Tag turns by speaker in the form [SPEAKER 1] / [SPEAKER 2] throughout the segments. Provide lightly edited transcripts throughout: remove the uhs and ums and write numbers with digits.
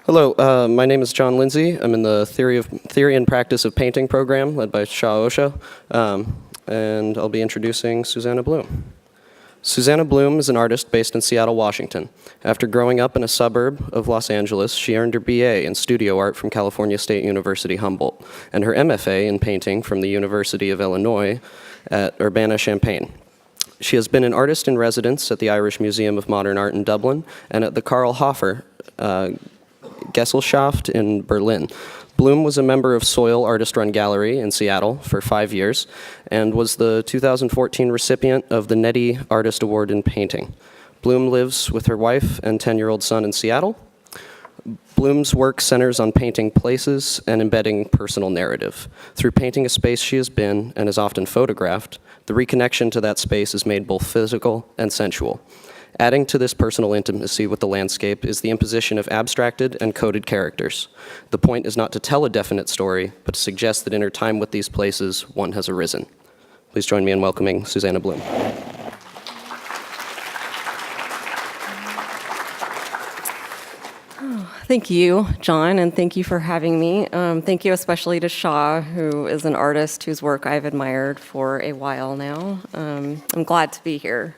[SPEAKER 1] Hello, my name is John Lindsay. I'm in the Theory and Practice of Painting program led by Shah Osho, and I'll be introducing Susanna Bluhm. Susanna Bluhm is an artist based in Seattle, Washington. After growing up in a suburb of Los Angeles, she earned her BA in studio art from California State University, Humboldt, and her MFA in painting from the University of Illinois at Urbana-Champaign. She has been an artist in residence at the Irish Museum of Modern Art in Dublin and at the Karl Hofer Gesellschaft in Berlin. Bluhm was a member of Soil Artist-Run Gallery in Seattle for 5 years and was the 2014 recipient of the Nettie Artist Award in Painting. Bluhm lives with her wife and 10-year-old son in Seattle. Bluhm's work centers on painting places and embedding personal narrative. Through painting a space she has been and is often photographed, the reconnection to that space is made both physical and sensual. Adding to this personal intimacy with the landscape is the imposition of abstracted and coded characters. The point is not to tell a definite story, but to suggest that in her time with these places, one has arisen. Please join me in welcoming Susanna Bluhm.
[SPEAKER 2] Thank you, John, and thank you for having me. Thank you especially to Shah, who is an artist whose work I've admired for a while now. I'm glad to be here.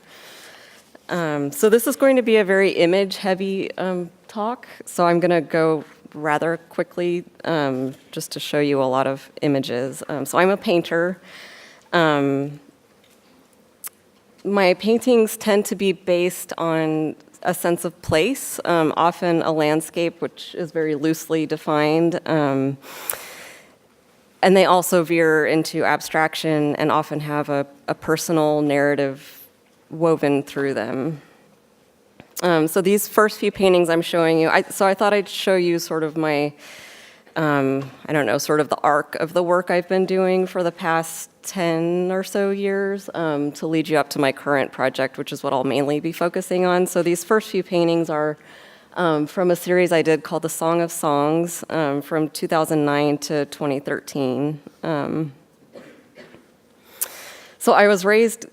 [SPEAKER 2] So this is going to be a very image-heavy talk, so I'm going to go rather quickly just to show you a lot of images. So I'm a painter. My paintings tend to be based on a sense of place, often a landscape which is very loosely defined. And they also veer into abstraction and often have a personal narrative woven through them. So these first few paintings I'm showing you, so I thought I'd show you sort of my, sort of the arc of the work I've been doing for the past 10 or so years to lead you up to my current project, which is what I'll mainly be focusing on. So these first few paintings are from a series I did called The Song of Songs from 2009 to 2013. So I was raised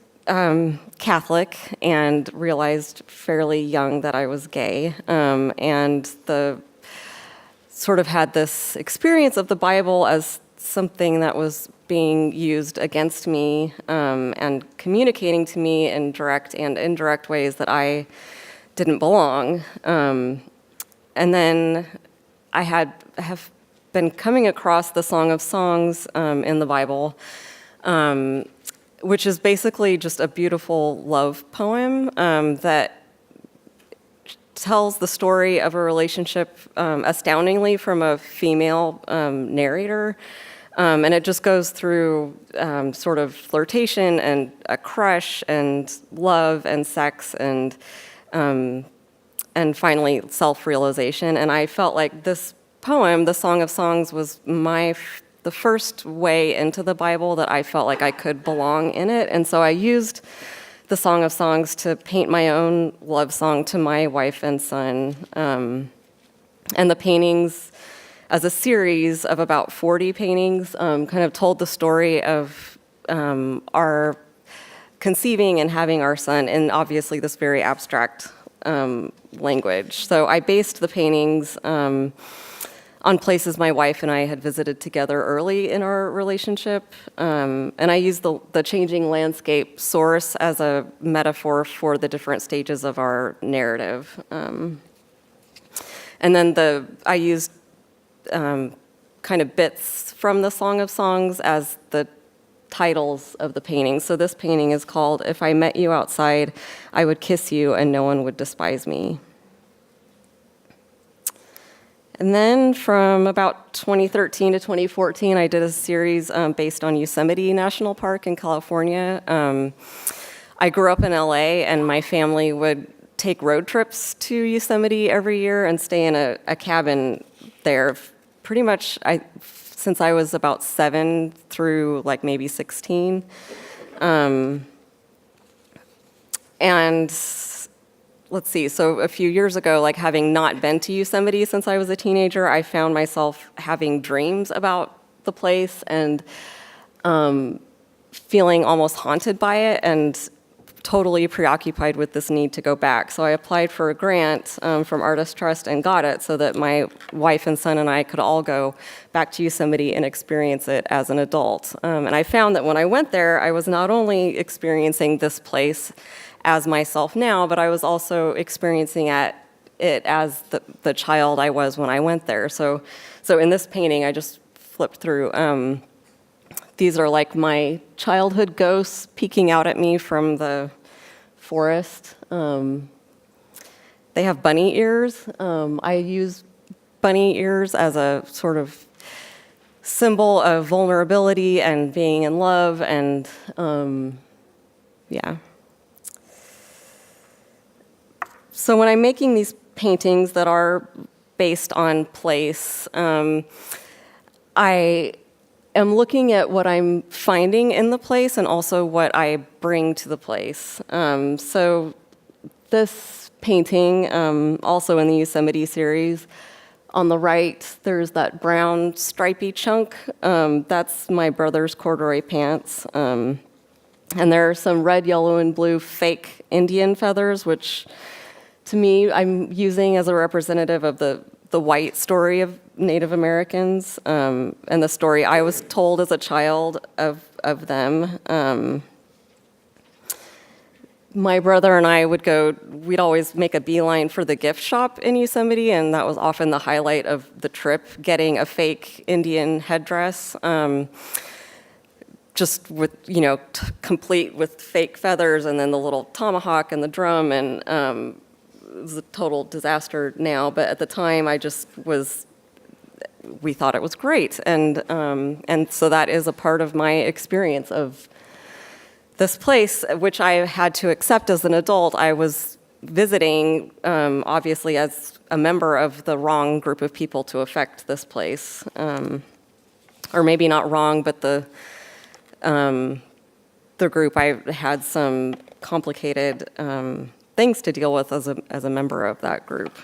[SPEAKER 2] Catholic and realized fairly young that I was gay, and sort of had this experience of the Bible as something that was being used against me and communicating to me in direct and indirect ways that I didn't belong. And then I have been coming across the Song of Songs in the Bible, which is basically just a beautiful love poem that tells the story of a relationship astoundingly from a female narrator. And it just goes through sort of flirtation and a crush and love and sex and finally self-realization. And I felt like this poem, The Song of Songs, was the first way into the Bible that I felt like I could belong in it. And so I used the Song of Songs to paint my own love song to my wife and son. And the paintings, as a series of about 40 paintings, kind of told the story of our conceiving and having our son in obviously this very abstract language. So I based the paintings on places my wife and I had visited together early in our relationship. And I used the changing landscape source as a metaphor for the different stages of our narrative. And then I used kind of bits from the Song of Songs as the titles of the painting. So this painting is called If I Met You Outside, I Would Kiss You and No One Would Despise Me. And then from about 2013 to 2014, I did a series based on Yosemite National Park in California. I grew up in LA, and my family would take road trips to Yosemite every year and stay in a cabin there pretty much since I was about 7 through like maybe 16. And let's see, so a few years ago, like having not been to Yosemite since I was a teenager, I found myself having dreams about the place and feeling almost haunted by it and totally preoccupied with this need to go back. So I applied for a grant from Artist Trust and got it so that my wife and son and I could all go back to Yosemite and experience it as an adult. And I found that when I went there, I was not only experiencing this place as myself now, but I was also experiencing it as the child I was when I went there. So in this painting, I just flipped through. These are like my childhood ghosts peeking out at me from the forest. They have bunny ears. I use bunny ears as a sort of symbol of vulnerability and being in love, and yeah. So when I'm making these paintings that are based on place, I am looking at what I'm finding in the place and also what I bring to the place. So this painting, also in the Yosemite series, on the right, there's that brown stripy chunk. That's my brother's corduroy pants. And there are some red, yellow, and blue fake Indian feathers, which to me, I'm using as a representative of the white story of Native Americans, and the story I was told as a child of them. My brother and I we'd always make a beeline for the gift shop in Yosemite, and that was often the highlight of the trip, getting a fake Indian headdress, just with, complete with fake feathers, and then the little tomahawk and the drum, and it was a total disaster now, but at the time we thought it was great. And so that is a part of my experience of this place, which I had to accept as an adult. I was visiting, obviously, as a member of the wrong group of people to affect this place. Or maybe not wrong, but the group, I had some complicated things to deal with as a member of that group.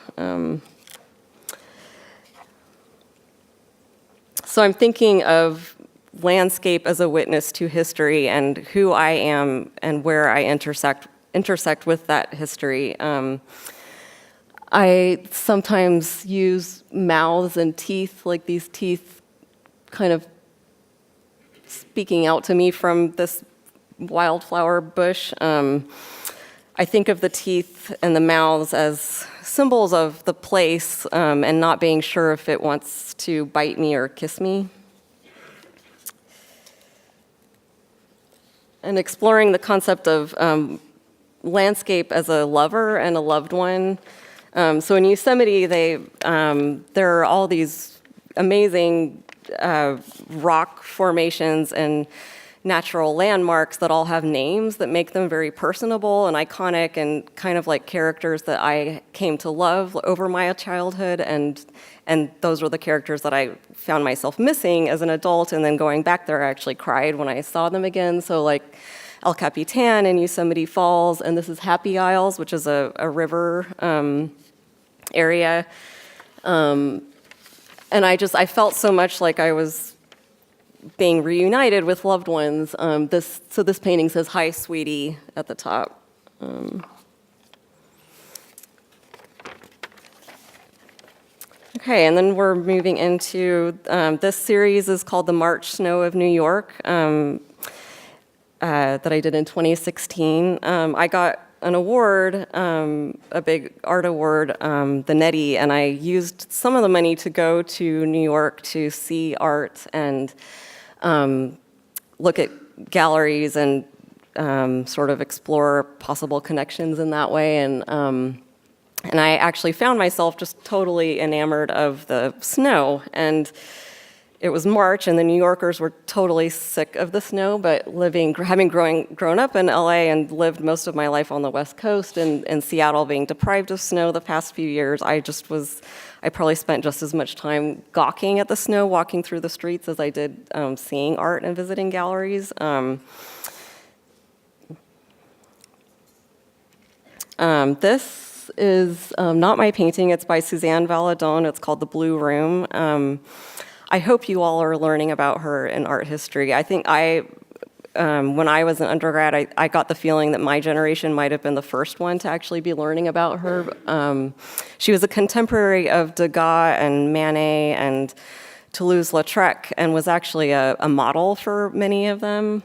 [SPEAKER 2] So I'm thinking of landscape as a witness to history and who I am and where I intersect with that history. I sometimes use mouths and teeth, like these teeth kind of speaking out to me from this wildflower bush. I think of the teeth and the mouths as symbols of the place, and not being sure if it wants to bite me or kiss me. And exploring the concept of landscape as a lover and a loved one. So in Yosemite, there are all these amazing rock formations and natural landmarks that all have names that make them very personable and iconic and kind of like characters that I came to love over my childhood, and those were the characters that I found myself missing as an adult, and then going back there, I actually cried when I saw them again. So like El Capitan in Yosemite Falls, and this is Happy Isles, which is a river area. And I felt so much like I was being reunited with loved ones. So this painting says, "Hi, sweetie," at the top. Okay, and then we're moving into, this series is called The March Snow of New York, that I did in 2016. I got an award, a big art award, the Nettie, and I used some of the money to go to New York to see art and look at galleries and sort of explore possible connections in that way. And I actually found myself just totally enamored of the snow. And it was March, and the New Yorkers were totally sick of the snow, but having grown up in LA and lived most of my life on the West Coast, and Seattle being deprived of snow the past few years, I probably spent just as much time gawking at the snow, walking through the streets, as I did seeing art and visiting galleries. This is not my painting. It's by Suzanne Valadon. It's called The Blue Room. I hope you all are learning about her in art history. I think I when I was an undergrad, I got the feeling that my generation might have been the first one to actually be learning about her. She was a contemporary of Degas and Manet and Toulouse-Lautrec, and was actually a model for many of them.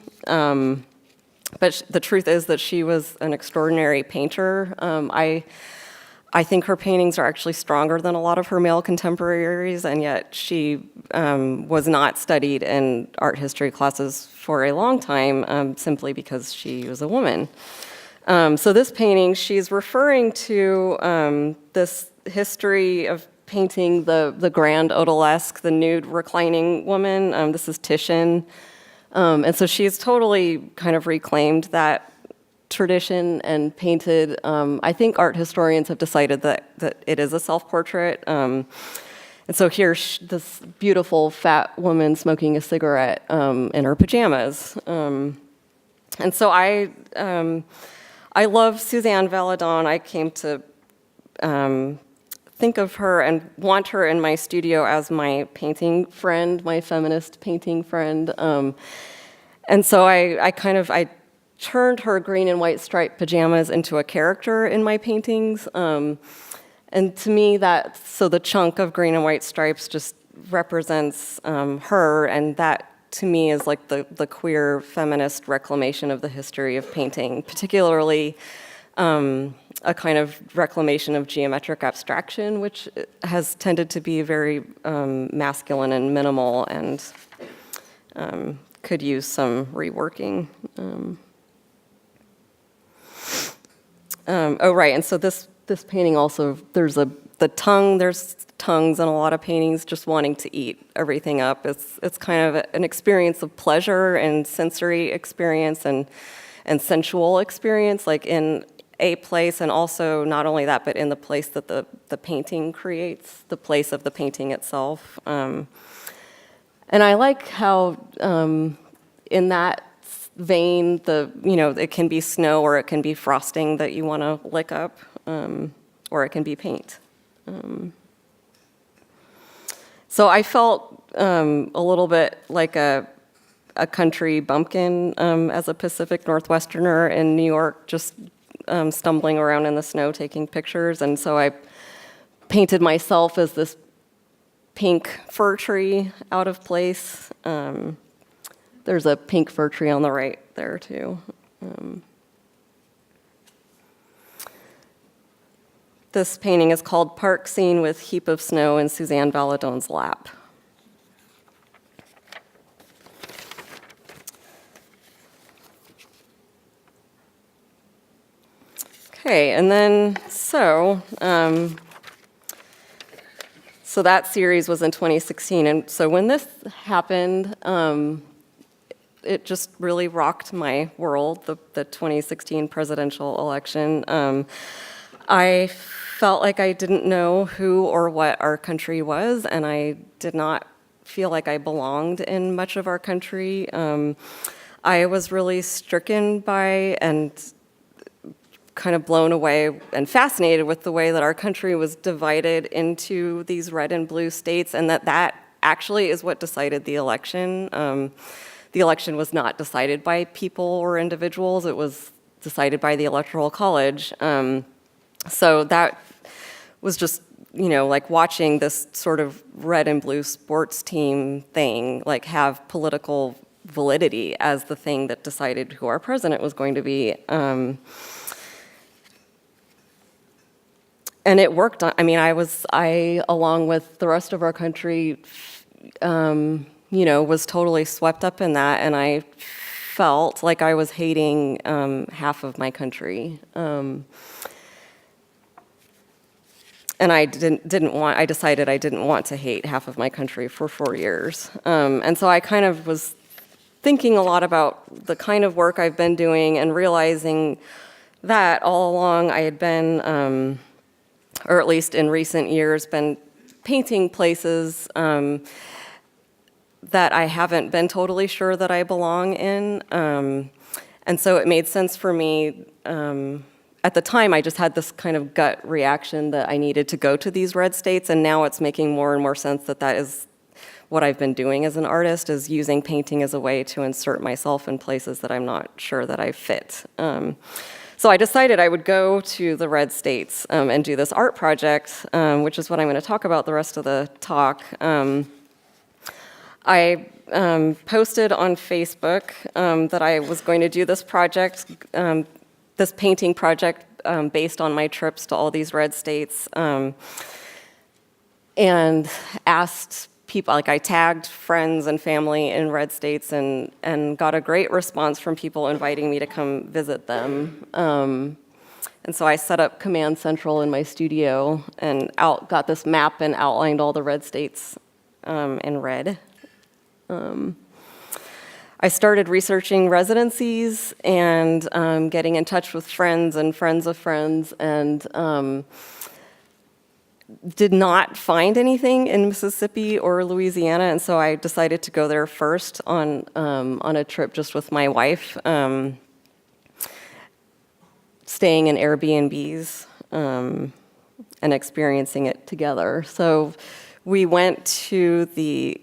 [SPEAKER 2] But the truth is that she was an extraordinary painter. I think her paintings are actually stronger than a lot of her male contemporaries, and yet she was not studied in art history classes for a long time, simply because she was a woman. So this painting, she's referring to this history of painting the grand odalisque, the nude reclining woman. This is Titian. And so she's totally kind of reclaimed that tradition and painted. I think art historians have decided that it is a self-portrait. And so here's this beautiful fat woman smoking a cigarette in her pajamas. And so I love Suzanne Valadon. I came to think of her and want her in my studio as my painting friend, my feminist painting friend. And so I turned her green and white striped pajamas into a character in my paintings. And to me, so the chunk of green and white stripes just represents her, and that to me is like the queer feminist reclamation of the history of painting, particularly a kind of reclamation of geometric abstraction, which has tended to be very masculine and minimal, and could use some reworking. Oh, right, and so this painting also, there's tongues in a lot of paintings, just wanting to eat everything up. It's kind of an experience of pleasure and sensory experience and sensual experience, like in a place, and also not only that, but in the place that the painting creates, the place of the painting itself. And I like how in that vein, it can be snow or it can be frosting that you want to lick up, or it can be paint. So I felt a little bit like a country bumpkin as a Pacific Northwesterner in New York, just stumbling around in the snow taking pictures. And so I painted myself as this pink fir tree out of place. There's a pink fir tree on the right there too. This painting is called Park Scene with Heap of Snow in Suzanne Valadon's Lap. Okay, and then so that series was in 2016, and so when this happened, it just really rocked my world, the 2016 presidential election. I felt like I didn't know who or what our country was, and I did not feel like I belonged in much of our country. I was really stricken by and kind of blown away and fascinated with the way that our country was divided into these red and blue states, and that actually is what decided the election. The election was not decided by people or individuals, it was decided by the Electoral College. So that was just, like watching this sort of red and blue sports team thing, like have political validity as the thing that decided who our president was going to be. And it worked. I, along with the rest of our country, was totally swept up in that, and I felt like I was hating half of my country. And I decided I didn't want to hate half of my country for 4 years. And so I kind of was thinking a lot about the kind of work I've been doing and realizing that all along I had been, or at least in recent years, been painting places that I haven't been totally sure that I belong in. And so it made sense for me. At the time, I just had this kind of gut reaction that I needed to go to these red states, and now it's making more and more sense that is what I've been doing as an artist, is using painting as a way to insert myself in places that I'm not sure that I fit. So I decided I would go to the red states and do this art project, which is what I'm going to talk about the rest of the talk. I posted on Facebook that I was going to do this project, this painting project based on my trips to all these red states, and asked people, like I tagged friends and family in red states and got a great response from people inviting me to come visit them. And so I set up Command Central in my studio and got this map and outlined all the red states in red. I started researching residencies and getting in touch with friends and friends of friends, and did not find anything in Mississippi or Louisiana, and so I decided to go there first on a trip just with my wife, staying in Airbnbs and experiencing it together. So we went to the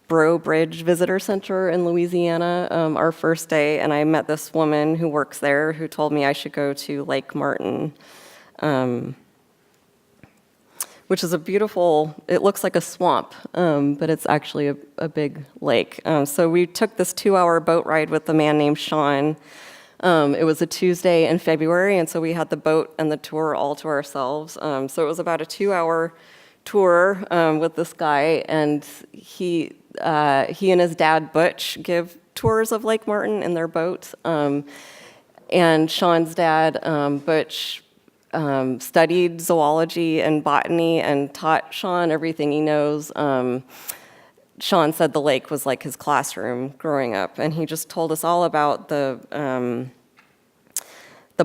[SPEAKER 2] Bridge Visitor Center in Louisiana our first day, and I met this woman who works there who told me I should go to Lake Martin, which is a beautiful, it looks like a swamp, but it's actually a big lake. So we took this 2-hour boat ride with a man named Sean. It was a Tuesday in February, and so we had the boat and the tour all to ourselves. So it was about a 2-hour tour with this guy, and he and his dad, Butch, give tours of Lake Martin in their boat. And Sean's dad, Butch, studied zoology and botany and taught Sean everything he knows. Sean said the lake was like his classroom growing up, and he just told us all about the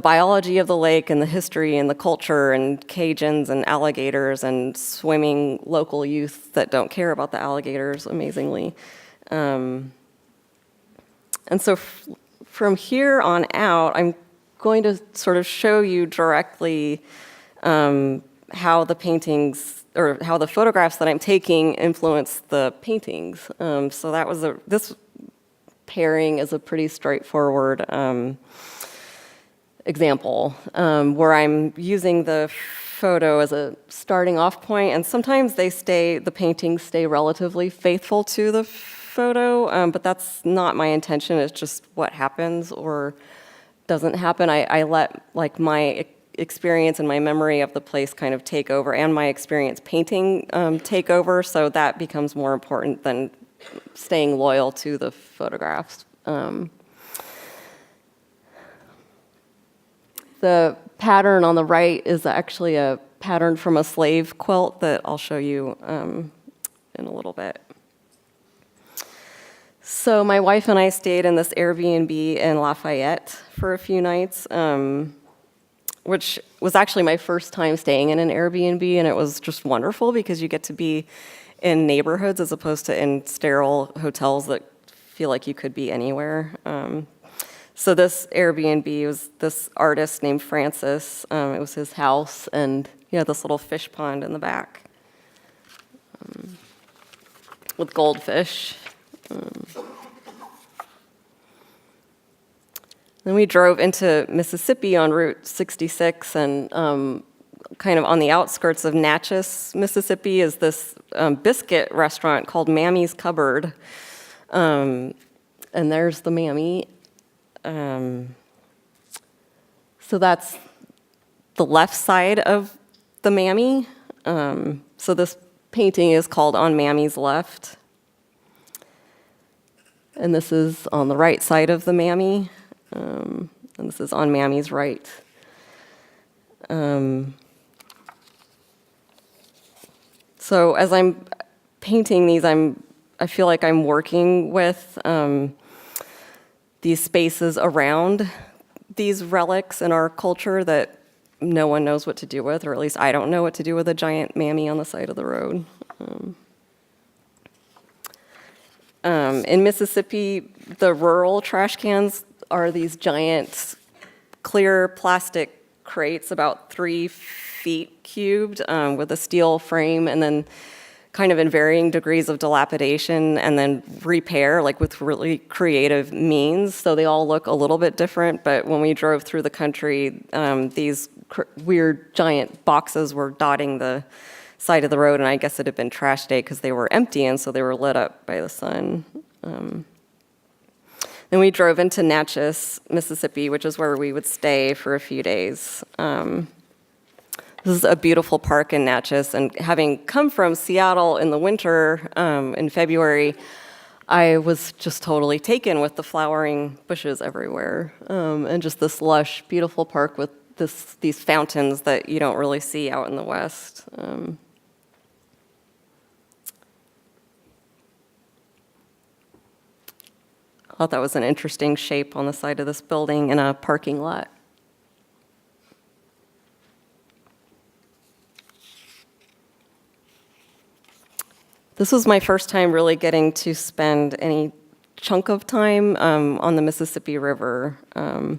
[SPEAKER 2] biology of the lake and the history and the culture and Cajuns and alligators and swimming local youth that don't care about the alligators, amazingly. And so from here on out, I'm going to sort of show you directly how the paintings or how the photographs that I'm taking influence the paintings. So that was this pairing is a pretty straightforward example where I'm using the photo as a starting off point, and sometimes the paintings stay relatively faithful to the photo, but that's not my intention. It's just what happens or doesn't happen. I let like my experience and my memory of the place kind of take over, and my experience painting take over, so that becomes more important than staying loyal to the photographs. The pattern on the right is actually a pattern from a slave quilt that I'll show you in a little bit. So my wife and I stayed in this Airbnb in Lafayette for a few nights, which was actually my first time staying in an Airbnb, and it was just wonderful because you get to be in neighborhoods as opposed to in sterile hotels that feel like you could be anywhere. So this Airbnb was this artist named Francis. It was his house, and he had this little fish pond in the back with goldfish. Then we drove into Mississippi on Route 66, and kind of on the outskirts of Natchez, Mississippi, is this biscuit restaurant called Mammy's Cupboard. And there's the Mammy. So that's the left side of the Mammy. So this painting is called On Mammy's Left. And this is on the right side of the Mammy. And this is on Mammy's right. So as I'm painting these, I feel like I'm working with these spaces around these relics in our culture that no one knows what to do with, or at least I don't know what to do with a giant Mammy on the side of the road. In Mississippi, the rural trash cans are these giant clear plastic crates about 3 feet cubed with a steel frame, and then kind of in varying degrees of dilapidation and then repair, like with really creative means. So they all look a little bit different, but when we drove through the country, these weird giant boxes were dotting the side of the road, and I guess it had been trash day because they were empty, and so they were lit up by the sun. Then we drove into Natchez, Mississippi, which is where we would stay for a few days. This is a beautiful park in Natchez, and having come from Seattle in the winter, in February, I was just totally taken with the flowering bushes everywhere, and just this lush, beautiful park with these fountains that you don't really see out in the West. I thought that was an interesting shape on the side of this building in a parking lot. This was my first time really getting to spend any chunk of time on the Mississippi River. And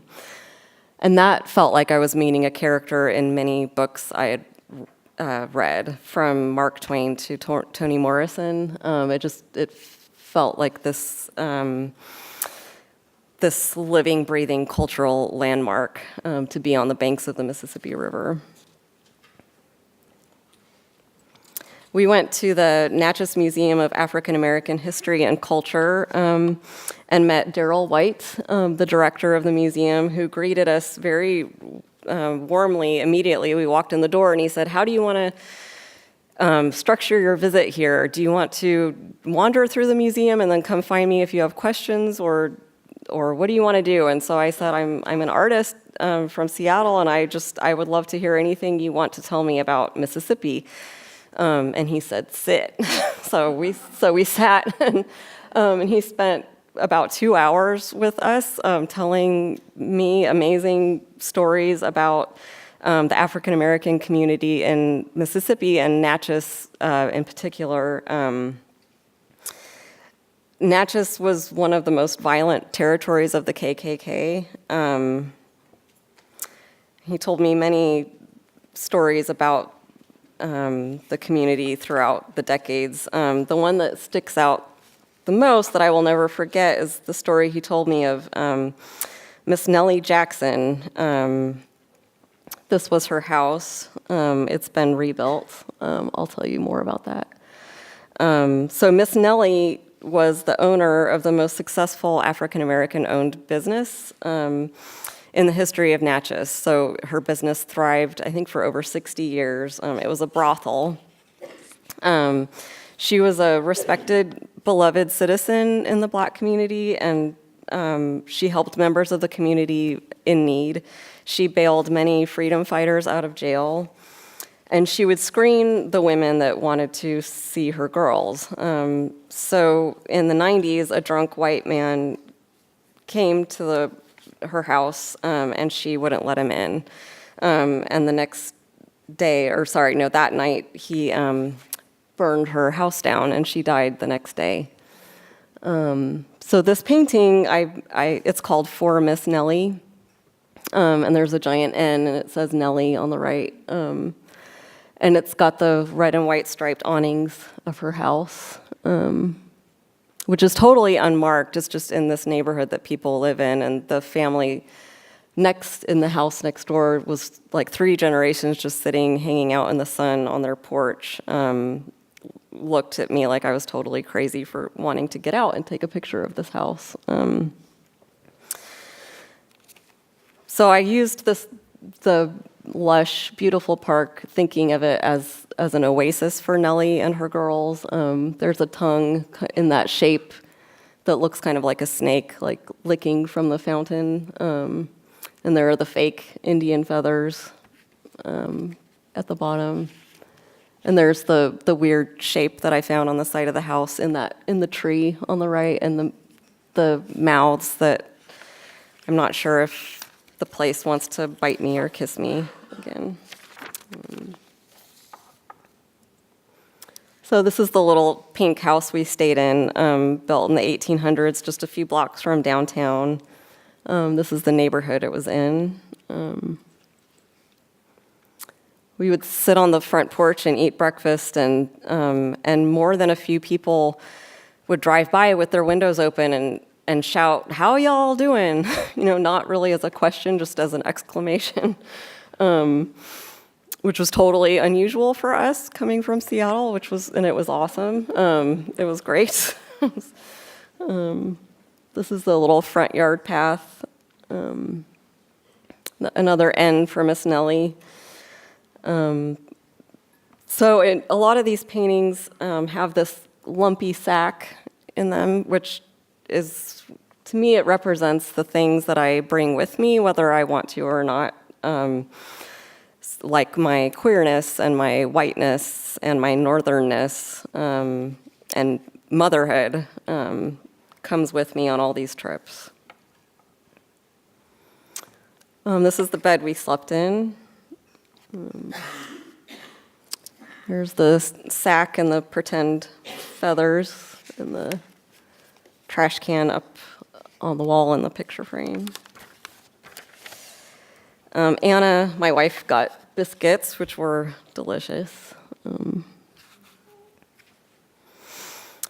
[SPEAKER 2] that felt like I was meeting a character in many books I had read, from Mark Twain to Toni Morrison. It felt like this living, breathing cultural landmark to be on the banks of the Mississippi River. We went to the Natchez Museum of African American History and Culture and met Darrell White, the director of the museum, who greeted us very warmly immediately. We walked in the door and he said, "How do you want to structure your visit here? Do you want to wander through the museum and then come find me if you have questions, or what do you want to do?" And so I said, I'm an artist from Seattle, and I would love to hear anything you want to tell me about Mississippi. And he said, "Sit." So we sat, and he spent about 2 hours with us, telling me amazing stories about the African American community in Mississippi and Natchez in particular. Natchez was one of the most violent territories of the KKK. He told me many stories about the community throughout the decades. The one that sticks out the most, that I will never forget, is the story he told me of Miss Nellie Jackson. This was her house. It's been rebuilt. I'll tell you more about that. So Miss Nelly was the owner of the most successful African-American-owned business in the history of Natchez. So her business thrived, I think, for over 60 years. It was a brothel. She was a respected, beloved citizen in the Black community, and she helped members of the community in need. She bailed many freedom fighters out of jail, and she would screen the women that wanted to see her girls. So in the 90s, a drunk white man came to her house, and she wouldn't let him in. And the next day, that night, he burned her house down, and she died the next day. So this painting, it's called For Miss Nelly, and there's a giant N, and it says Nelly on the right. And it's got the red and white striped awnings of her house, which is totally unmarked. It's just in this neighborhood that people live in, and the family in the house next door was like 3 generations just sitting, hanging out in the sun on their porch. Looked at me like I was totally crazy for wanting to get out and take a picture of this house. So I used the lush, beautiful park, thinking of it as an oasis for Nellie and her girls. There's a tongue in that shape that looks kind of like a snake, like licking from the fountain. And there are the fake Indian feathers at the bottom. And there's the weird shape that I found on the side of the house in the tree on the right, and the mouths that I'm not sure if the place wants to bite me or kiss me again. So this is the little pink house we stayed in, built in the 1800s, just a few blocks from downtown. This is the neighborhood it was in. we would sit on the front porch and eat breakfast, and more than a few people would drive by with their windows open and shout, "How y'all doing?" Not really as a question, just as an exclamation, which was totally unusual for us coming from Seattle, and it was awesome. It was great. This is the little front yard path. Another N for Miss Nelly. So a lot of these paintings have this lumpy sack in them, which is, to me, it represents the things that I bring with me, whether I want to or not. Like my queerness and my whiteness and my northernness and motherhood comes with me on all these trips. This is the bed we slept in. Here's the sack and the pretend feathers and the trash can up on the wall in the picture frame. Anna, my wife, got biscuits, which were delicious.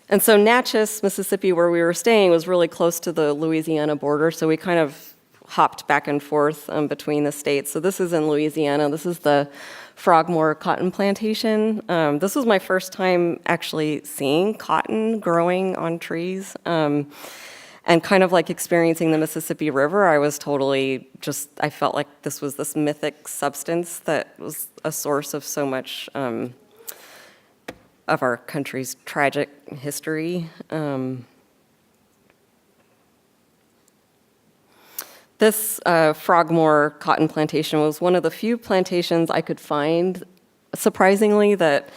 [SPEAKER 2] And so Natchez, Mississippi, where we were staying, was really close to the Louisiana border, so we kind of hopped back and forth between the states. So this is in Louisiana. This is the Frogmore Cotton Plantation. This was my first time actually seeing cotton growing on trees. And kind of like experiencing the Mississippi River, I was totally I felt like this was this mythic substance that was a source of so much of our country's tragic history. This Frogmore Cotton Plantation was one of the few plantations I could find, surprisingly, that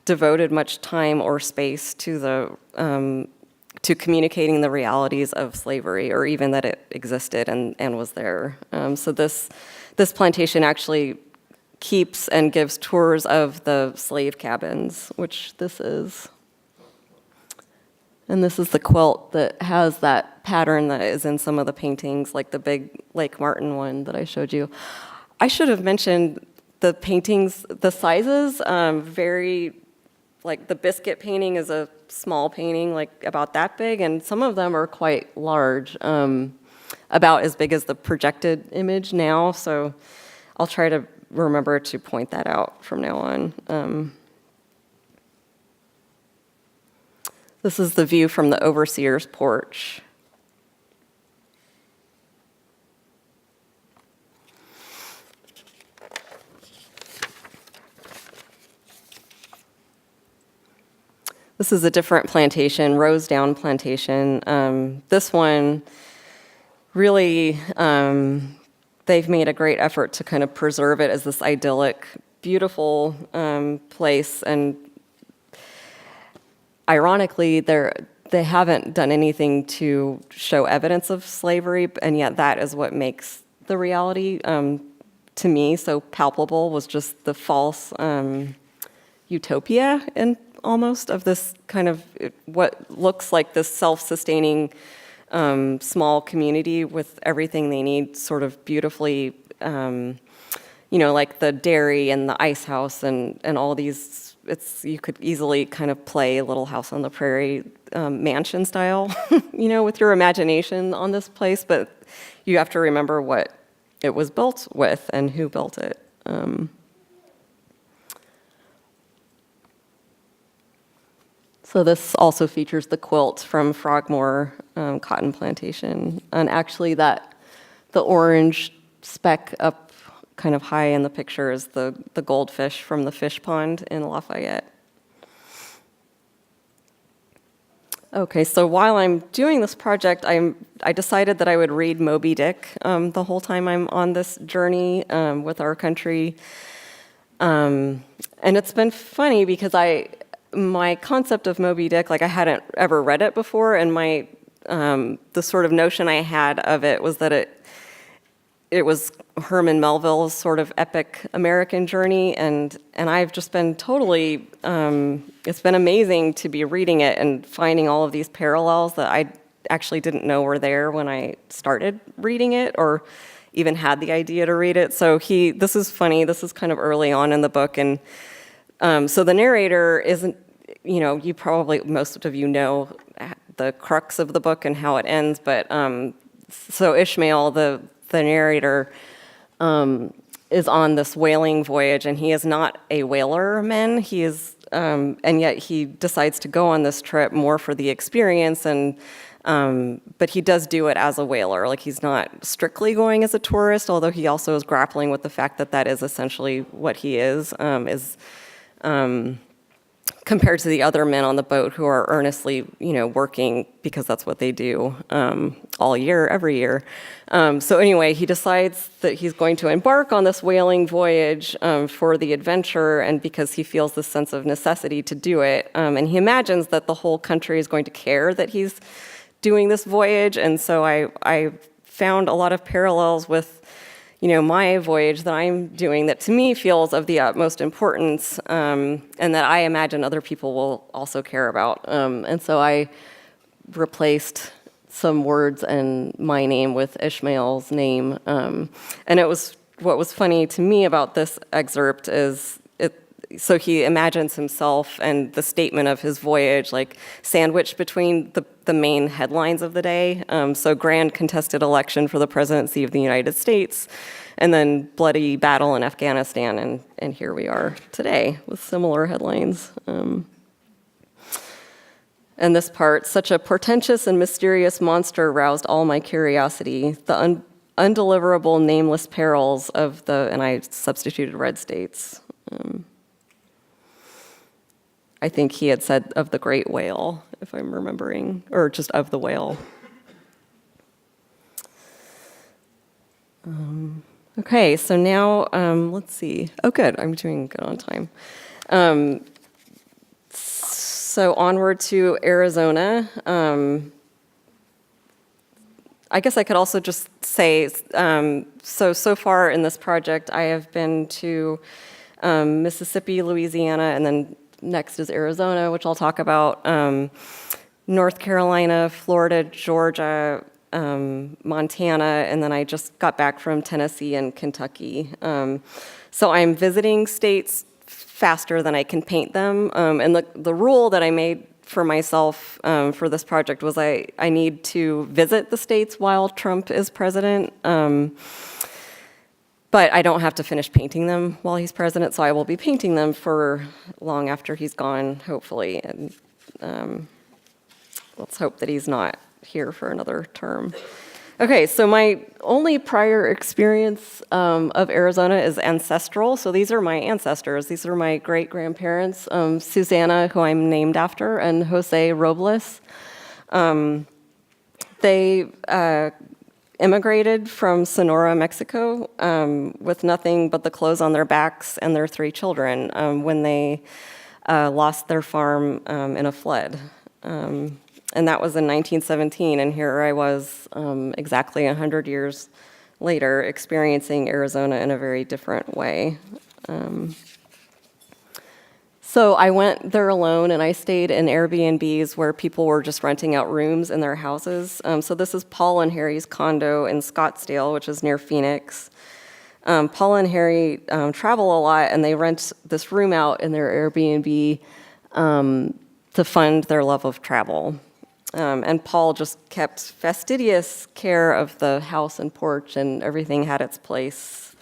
[SPEAKER 2] devoted much time or space to to communicating the realities of slavery, or even that it existed and was there. So this plantation actually keeps and gives tours of the slave cabins, which this is. And this is the quilt that has that pattern that is in some of the paintings, like the big Lake Martin one that I showed you. I should have mentioned the paintings, the sizes, like the biscuit painting is a small painting, like about that big, and some of them are quite large, about as big as the projected image now, so I'll try to remember to point that out from now on. This is the view from the overseer's porch. This is a different plantation, Rosedown Plantation. This one, really, they've made a great effort to kind of preserve it as this idyllic, beautiful place. And ironically, they haven't done anything to show evidence of slavery, and yet that is what makes the reality, to me, so palpable, was just the false utopia and almost of this kind of what looks like this self-sustaining small community with everything they need sort of beautifully, like the dairy and the ice house and all these, you could easily kind of play Little House on the Prairie mansion style, with your imagination on this place, but you have to remember what it was built with and who built it. So this also features the quilt from Frogmore Cotton Plantation. And actually the orange speck up kind of high in the picture is the goldfish from the fish pond in Lafayette. Okay, so while I'm doing this project, I decided that I would read Moby Dick the whole time I'm on this journey with our country. And it's been funny because my concept of Moby Dick, like I hadn't ever read it before, and the sort of notion I had of it was that it was Herman Melville's sort of epic American journey, and I've just been totally, it's been amazing to be reading it and finding all of these parallels that I actually didn't know were there when I started reading it, or even had the idea to read it. So this is funny, this is kind of early on in the book, and so the narrator isn't, you probably, most of you know the crux of the book and how it ends, but so Ishmael, the narrator, is on this whaling voyage, and he is not a whalerman. He is, and yet he decides to go on this trip more for the experience, and but he does do it as a whaler. Like, he's not strictly going as a tourist, although he also is grappling with the fact that that is essentially what he is compared to the other men on the boat who are earnestly, working because that's what they do all year, every year. So anyway, he decides that he's going to embark on this whaling voyage for the adventure, and because he feels this sense of necessity to do it. And he imagines that the whole country is going to care that he's doing this voyage. And so I found a lot of parallels with my voyage that I'm doing that to me feels of the utmost importance, and that I imagine other people will also care about. And so I replaced some words and my name with Ishmael's name. And what was funny to me about this excerpt is so he imagines himself and the statement of his voyage like sandwiched between the main headlines of the day. So grand contested election for the presidency of the United States, and then bloody battle in Afghanistan, and here we are today with similar headlines. And this part, such a portentous and mysterious monster roused all my curiosity, the undeliverable nameless perils of and I substituted red states. I think he had said of the great whale, if I'm remembering, or just of the whale. Okay, so now, let's see. Oh, good, I'm doing good on time. So onward to Arizona. I guess I could also just say, so far in this project, I have been to Mississippi, Louisiana, and then next is Arizona, which I'll talk about, North Carolina, Florida, Georgia, Montana, and then I just got back from Tennessee and Kentucky. So I'm visiting states faster than I can paint them. And the rule that I made for myself for this project was I need to visit the states while Trump is president. But I don't have to finish painting them while he's president, so I will be painting them for long after he's gone, hopefully. And let's hope that he's not here for another term. Okay, so my only prior experience of Arizona is ancestral. So these are my ancestors. These are my great-grandparents, Susanna, who I'm named after, and Jose Robles. They immigrated from Sonora, Mexico, with nothing but the clothes on their backs and their 3 children when they lost their farm in a flood. And that was in 1917, and here I was exactly 100 years later experiencing Arizona in a very different way. So I went there alone, and I stayed in Airbnbs where people were just renting out rooms in their houses. So this is Paul and Harry's condo in Scottsdale, which is near Phoenix. Paul and Harry travel a lot, and they rent this room out in their Airbnb to fund their love of travel. And Paul just kept fastidious care of the house and porch, and everything had its place.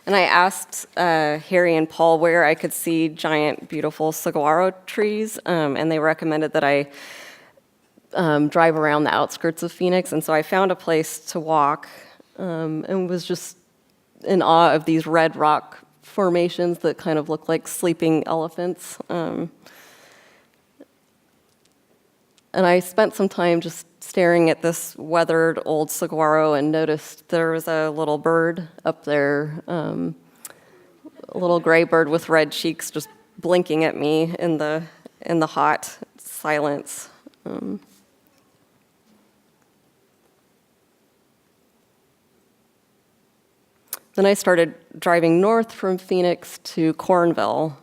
[SPEAKER 2] And I asked Harry and Paul where I could see giant, beautiful saguaro trees, and they recommended that I drive around the outskirts of Phoenix. And so I found a place to walk and was just in awe of these red rock formations that kind of look like sleeping elephants. And I spent some time just staring at this weathered old saguaro and noticed there was a little bird up there, a little gray bird with red cheeks just blinking at me in the hot silence. Then I started driving north from Phoenix to Cornville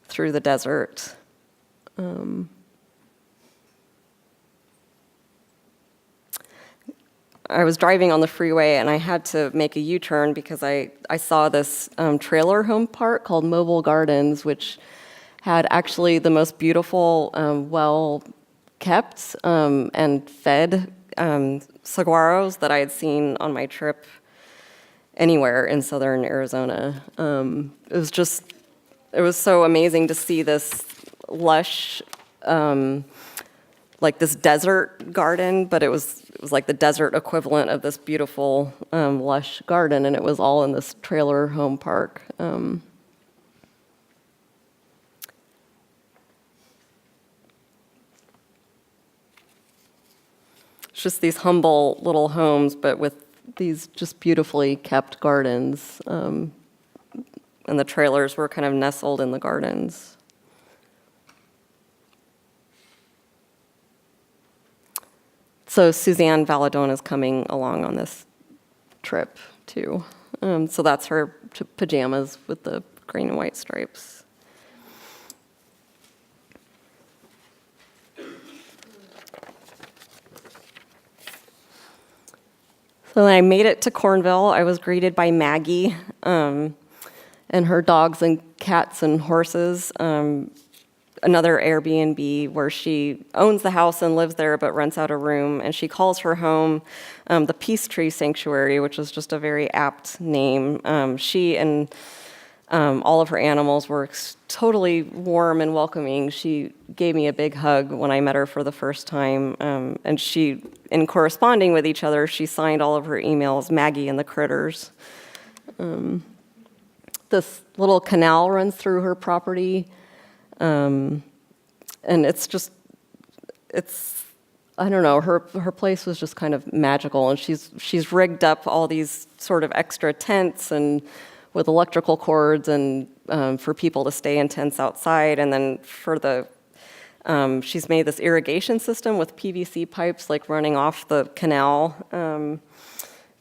[SPEAKER 2] through the desert. I was driving on the freeway and I had to make a U-turn because I saw this trailer home park called Mobile Gardens, which had actually the most beautiful, well-kept and fed saguaros that I had seen on my trip anywhere in southern Arizona. It was so amazing to see this lush, like this desert garden, but it was like the desert equivalent of this beautiful, lush garden, and it was all in this trailer home park. It's just these humble little homes, but with these just beautifully kept gardens, and the trailers were kind of nestled in the gardens. So Suzanne Valadon is coming along on this trip too. So that's her pajamas with the green and white stripes. So when I made it to Cornville, I was greeted by Maggie and her dogs and cats and horses. Another Airbnb where she owns the house and lives there but rents out a room, and she calls her home the Peace Tree Sanctuary, which is just a very apt name. She and all of her animals were totally warm and welcoming. She gave me a big hug when I met her for the first time, and she, in corresponding with each other, she signed all of her emails Maggie and the Critters. This little canal runs through her property. And it's I don't know, her place was just kind of magical, and she's rigged up all these sort of extra tents and with electrical cords and for people to stay in tents outside, and then for she's made this irrigation system with PVC pipes like running off the canal,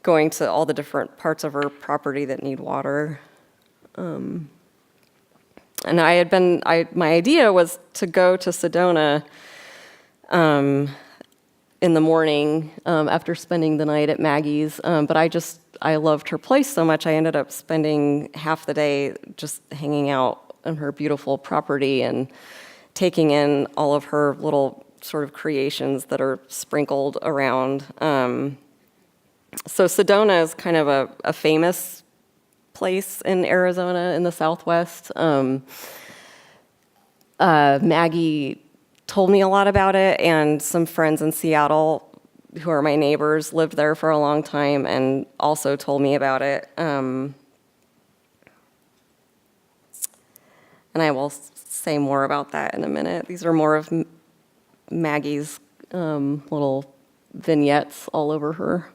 [SPEAKER 2] going to all the different parts of her property that need water. And my idea was to go to Sedona in the morning after spending the night at Maggie's, but I loved her place so much, I ended up spending half the day just hanging out on her beautiful property and taking in all of her little sort of creations that are sprinkled around. So Sedona is kind of a famous place in Arizona in the Southwest. Maggie told me a lot about it, and some friends in Seattle who are my neighbors lived there for a long time and also told me about it. And I will say more about that in a minute. These are more of Maggie's little vignettes all over her.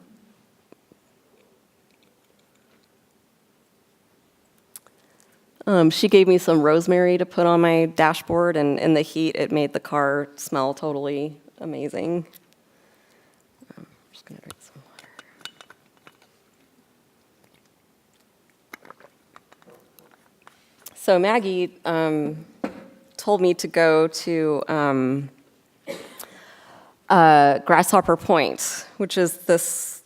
[SPEAKER 2] She gave me some rosemary to put on my dashboard, and in the heat, it made the car smell totally amazing. I'm just going to drink some water. So Maggie told me to go to Grasshopper Point, which is this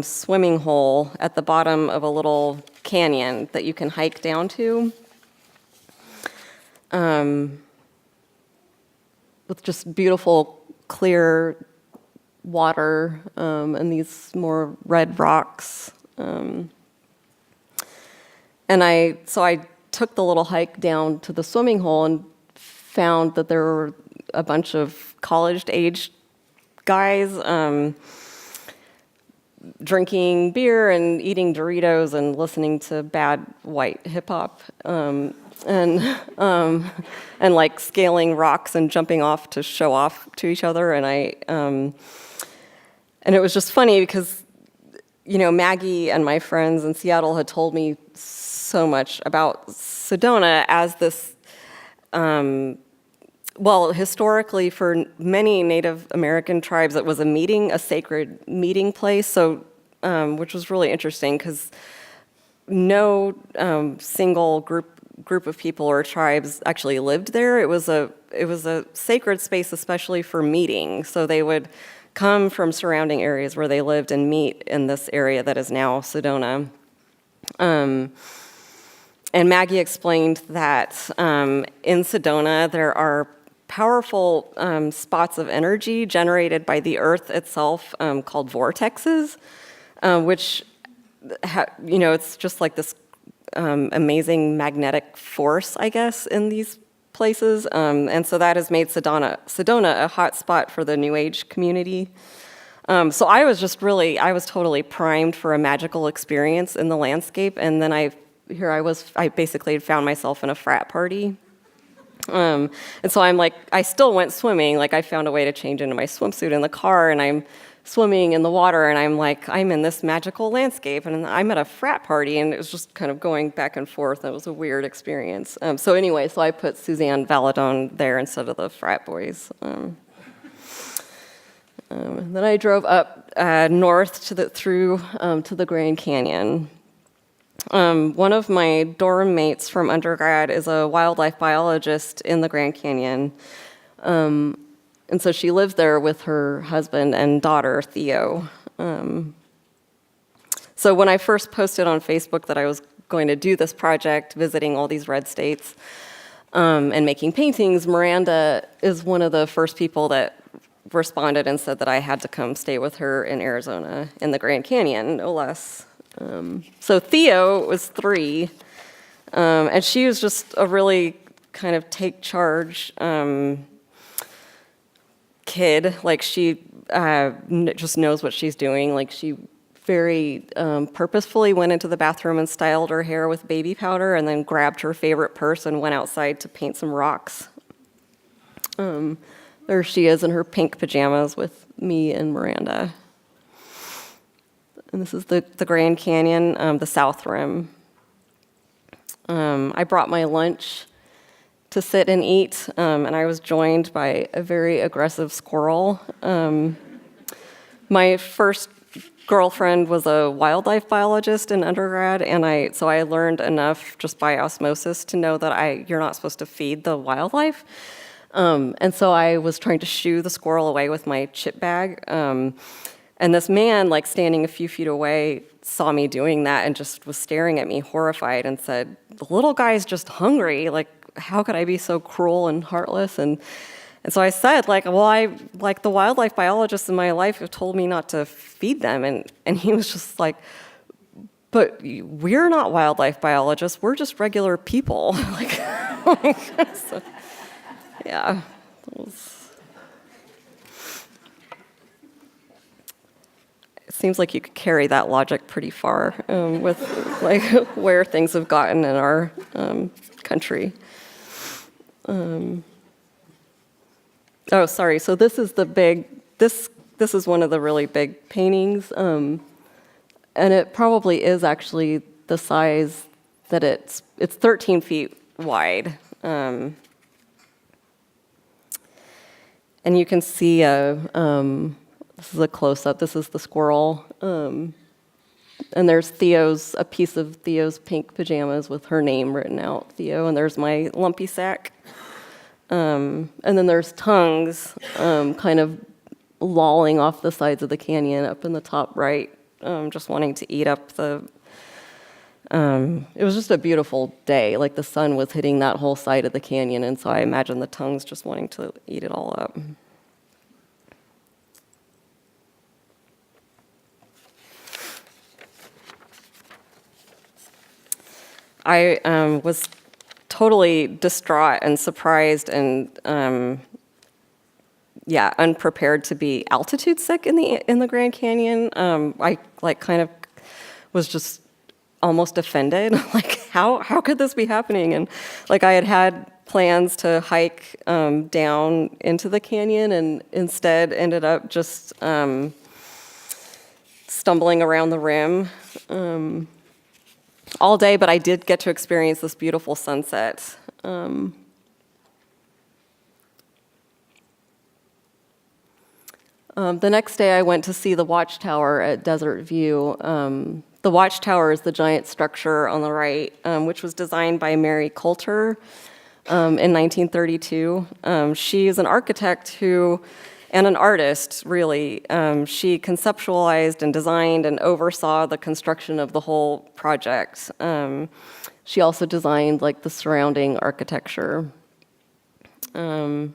[SPEAKER 2] swimming hole at the bottom of a little canyon that you can hike down to, with just beautiful, clear water and these more red rocks. And I took the little hike down to the swimming hole and found that there were a bunch of college-aged guys drinking beer and eating Doritos and listening to bad white hip hop, and like scaling rocks and jumping off to show off to each other. And it was just funny because, Maggie and my friends in Seattle had told me so much about Sedona as this, historically, for many Native American tribes, it was a sacred meeting place. So, which was really interesting because no single group of people or tribes actually lived there. It was a sacred space, especially for meeting. So they would come from surrounding areas where they lived and meet in this area that is now Sedona. And Maggie explained that in Sedona there are powerful spots of energy generated by the earth itself called vortexes, which, it's just like this amazing magnetic force, I guess, in these places. And so that has made Sedona a hot spot for the New Age community. So I was totally primed for a magical experience in the landscape. And then I basically had found myself in a frat party. And so I still went swimming. Like, I found a way to change into my swimsuit in the car, and I'm swimming in the water, and I'm in this magical landscape, and I'm at a frat party, and it was just kind of going back and forth. It was a weird experience. So I put Suzanne Valadon there instead of the frat boys. Then I drove up north to the Grand Canyon. One of my dorm mates from undergrad is a wildlife biologist in the Grand Canyon. And so she lives there with her husband and daughter, Theo. So when I first posted on Facebook that I was going to do this project, visiting all these red states and making paintings, Miranda is one of the first people that responded and said that I had to come stay with her in Arizona, in the Grand Canyon, no less. So Theo was 3, and she was just a really kind of take charge kid. Like, she just knows what she's doing. Like, she very purposefully went into the bathroom and styled her hair with baby powder, and then grabbed her favorite purse and went outside to paint some rocks. There she is in her pink pajamas with me and Miranda. And this is the Grand Canyon, the South Rim. I brought my lunch to sit and eat, and I was joined by a very aggressive squirrel. My first girlfriend was a wildlife biologist in undergrad, and so I learned enough just by osmosis to know that you're not supposed to feed the wildlife. And so I was trying to shoo the squirrel away with my chip bag. And this man, like, standing a few feet away, saw me doing that and just was staring at me horrified and said, "The little guy's just hungry. Like, how could I be so cruel and heartless?" And so I said, the wildlife biologists in my life have told me not to feed them. And he was just like, "But we're not wildlife biologists. We're just regular people." So, yeah. It seems like you could carry that logic pretty far with where things have gotten in our country. Sorry. So this is this is one of the really big paintings, and it probably is actually the size that it's 13 feet wide. And you can see this is a close-up. This is the squirrel. And there's a piece of Theo's pink pajamas with her name written out, Theo. And there's my lumpy sack. And then there's tongues kind of lolling off the sides of the canyon up in the top right, just wanting to eat up it was just a beautiful day. Like, the sun was hitting that whole side of the canyon, and so I imagine the tongues just wanting to eat it all up. I was totally distraught and surprised and unprepared to be altitude sick in the Grand Canyon. I kind of was just almost offended. Like, how could this be happening? And I had plans to hike down into the canyon, and instead ended up just stumbling around the rim all day. But I did get to experience this beautiful sunset. The next day I went to see the Watchtower at Desert View. The Watchtower is the giant structure on the right, which was designed by Mary Colter in 1932. She is an architect who and an artist, really. She conceptualized and designed and oversaw the construction of the whole project. She also designed like the surrounding architecture. And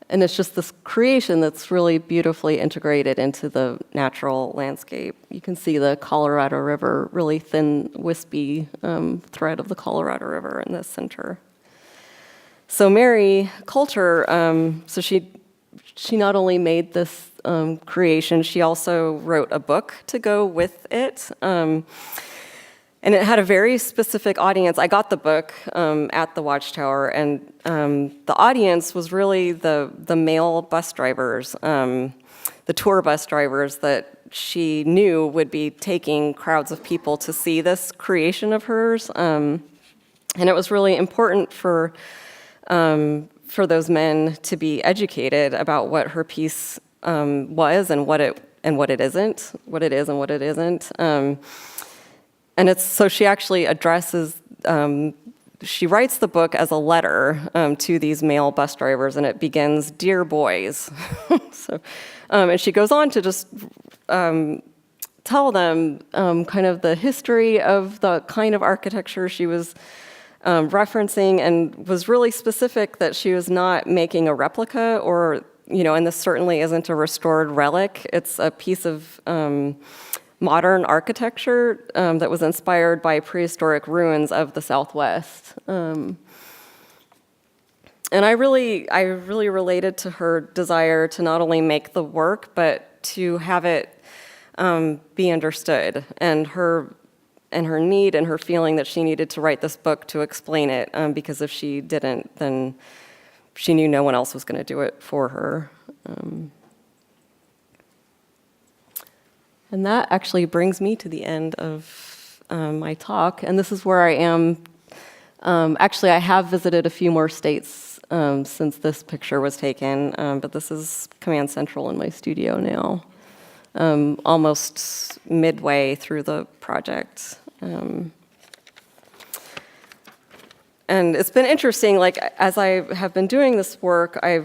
[SPEAKER 2] it's just this creation that's really beautifully integrated into the natural landscape. You can see the Colorado River, really thin, wispy thread of the Colorado River in the center. So Mary Colter, so she not only made this creation, she also wrote a book to go with it. And it had a very specific audience. I got the book at the Watchtower, and the audience was really the male bus drivers, the tour bus drivers that she knew would be taking crowds of people to see this creation of hers. And it was really important for those men to be educated about what her piece was and what it isn't, what it is and what it isn't. And so she actually addresses, she writes the book as a letter to these male bus drivers, and it begins, "Dear boys." And she goes on to just tell them kind of the history of the kind of architecture she was referencing, and was really specific that she was not making a replica or, and this certainly isn't a restored relic. It's a piece of modern architecture that was inspired by prehistoric ruins of the Southwest. And I really related to her desire to not only make the work, but to have it be understood, and her need and her feeling that she needed to write this book to explain it, because if she didn't, then she knew no one else was going to do it for her. And that actually brings me to the end of my talk. And this is where I am. Actually, I have visited a few more states since this picture was taken, but this is Command Central in my studio now, almost midway through the project. And it's been interesting, like, as I have been doing this work, I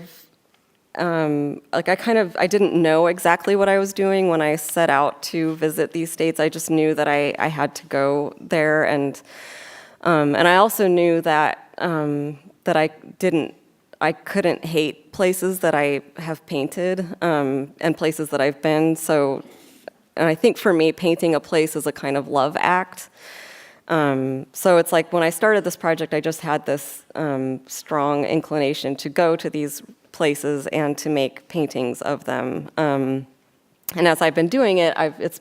[SPEAKER 2] didn't know exactly what I was doing when I set out to visit these states. I just knew that I had to go there, and I also knew that I couldn't hate places that I have painted and places that I've been. So, and I think for me, painting a place is a kind of love act. So it's like when I started this project, I just had this strong inclination to go to these places and to make paintings of them. And as I've been doing it, it's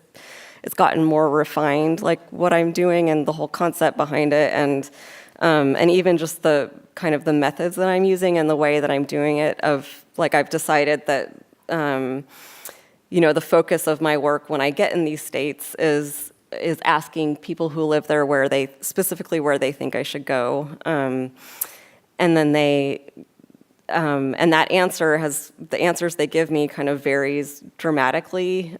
[SPEAKER 2] gotten more refined, like what I'm doing and the whole concept behind it, and even just the kind of the methods that I'm using and the way that I'm doing it. I've decided that the focus of my work when I get in these states is asking people who live there where they think I should go, and then and that the answers they give me kind of varies dramatically.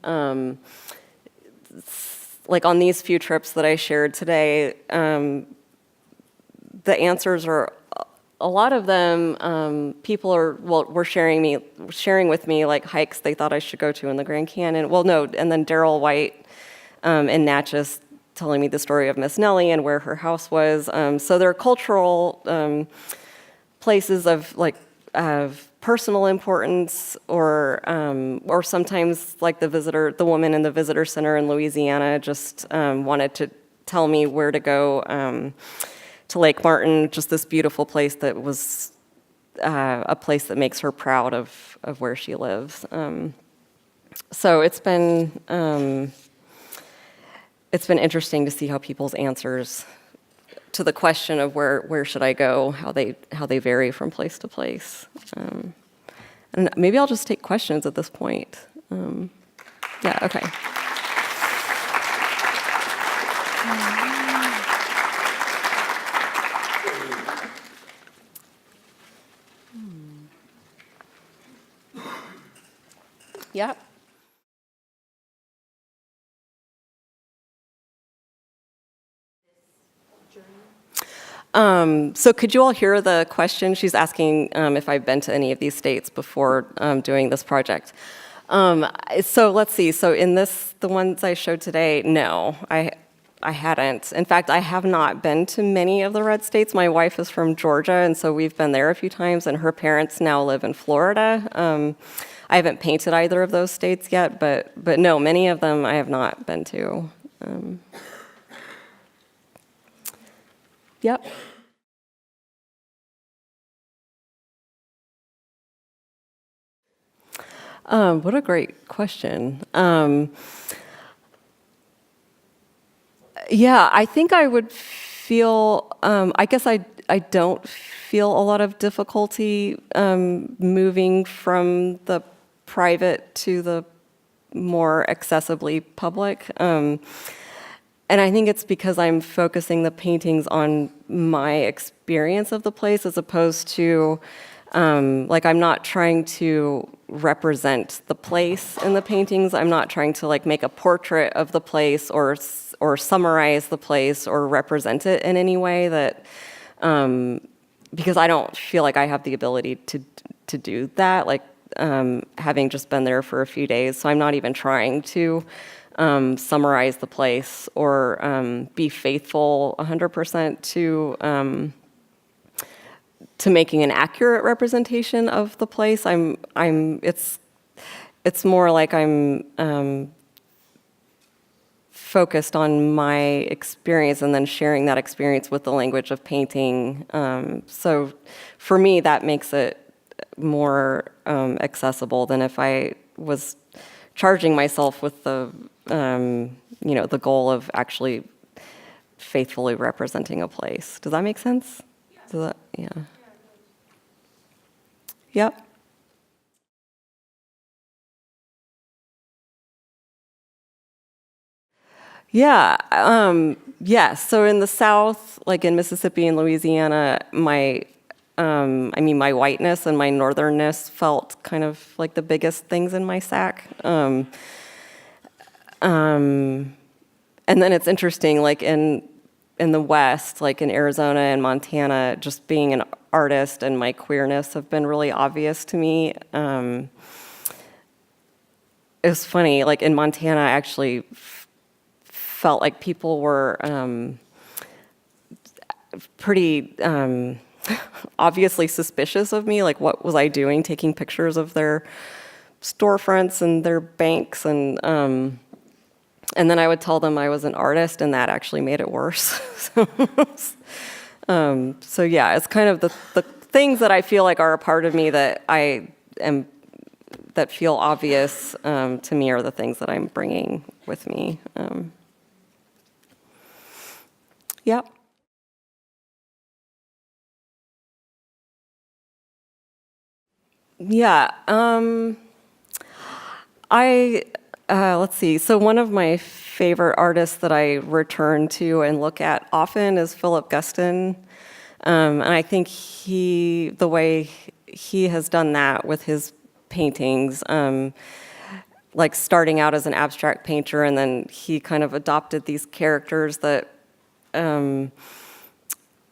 [SPEAKER 2] Like on these few trips that I shared today, the answers are, a lot of them, people were sharing with me like hikes they thought I should go to in the Grand Canyon. Well, no, and then Daryl White in Natchez telling me the story of Miss Nelly and where her house was. So there are cultural places of personal importance, or sometimes like the woman in the visitor center in Louisiana just wanted to tell me where to go to Lake Martin, just this beautiful place that was a place that makes her proud of where she lives. So it's been interesting to see how people's answers to the question of where should I go, how they vary from place to place. And maybe I'll just take questions at this point. Yeah, okay. Yeah. So could you all hear the question? She's asking if I've been to any of these states before doing this project. So let's see. So in the ones I showed today, no, I hadn't. In fact, I have not been to many of the red states. My wife is from Georgia, and so we've been there a few times, and her parents now live in Florida. I haven't painted either of those states yet, but no, many of them I have not been to. Yep. What a great question. Yeah, I think I would feel, I guess I don't feel a lot of difficulty moving from the private to the more accessibly public. And I think it's because I'm focusing the paintings on my experience of the place as opposed to, like, I'm not trying to represent the place in the paintings. I'm not trying to, like, make a portrait of the place or summarize the place or represent it in any way that, because I don't feel like I have the ability to do that, like, having just been there for a few days. So I'm not even trying to summarize the place or be faithful 100% to making an accurate representation of the place. It's more like I'm focused on my experience and then sharing that experience with the language of painting. So for me, that makes it more accessible than if I was charging myself with the the goal of actually faithfully representing a place. Does that make sense? Yeah. Yep. Yeah. Yes. So in the South, like in Mississippi and Louisiana, my whiteness and my northernness felt kind of like the biggest things in my sack. And then it's interesting, like in the West, like in Arizona and Montana, just being an artist and my queerness have been really obvious to me. It was funny, like in Montana, I actually felt like people were pretty obviously suspicious of me. Like, what was I doing, taking pictures of their storefronts and their banks, and then I would tell them I was an artist, and that actually made it worse. So yeah, it's kind of the things that I feel like are a part of me that that feel obvious to me are the things that I'm bringing with me. Yep. Yeah. Let's see. So one of my favorite artists that I return to and look at often is Philip Guston. And I think the way he has done that with his paintings, like starting out as an abstract painter, and then he kind of adopted these characters that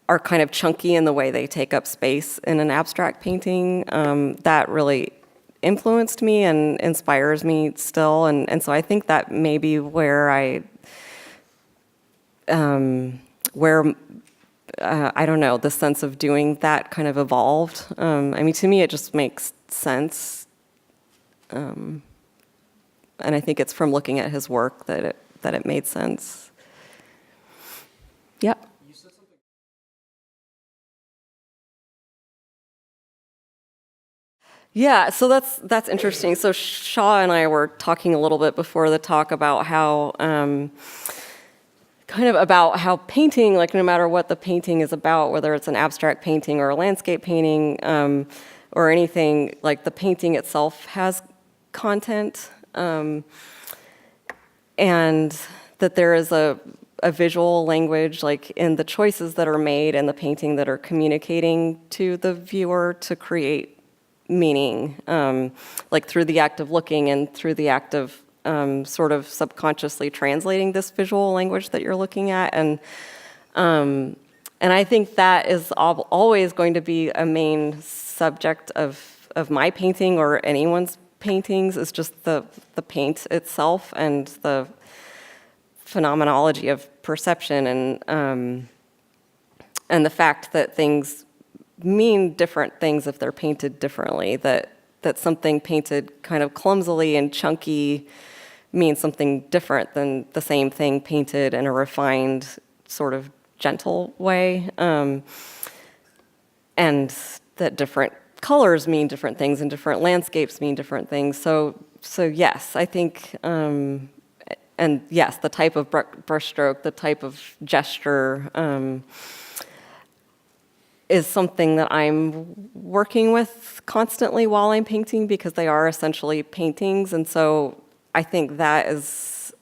[SPEAKER 2] are kind of chunky in the way they take up space in an abstract painting. That really influenced me and inspires me still, and so I think that may be where I don't know, the sense of doing that kind of evolved. I mean, to me, it just makes sense, and I think it's from looking at his work that it made sense. Yep. Yeah, so that's interesting. So Shaw and I were talking a little bit before the talk about how about how painting, like no matter what the painting is about, whether it's an abstract painting or a landscape painting or anything, like the painting itself has content, and that there is a visual language, like in the choices that are made and the painting that are communicating to the viewer to create meaning, like through the act of looking and through the act of sort of subconsciously translating this visual language that you're looking at. And I think that is always going to be a main subject of my painting or anyone's paintings, is just the paint itself and the phenomenology of perception, and the fact that things mean different things if they're painted differently, that something painted kind of clumsily and chunky means something different than the same thing painted in a refined, sort of gentle way, and that different colors mean different things and different landscapes mean different things. So yes, I think, and yes, the type of brushstroke, the type of gesture, is something that I'm working with constantly while I'm painting, because they are essentially paintings. And so I think that is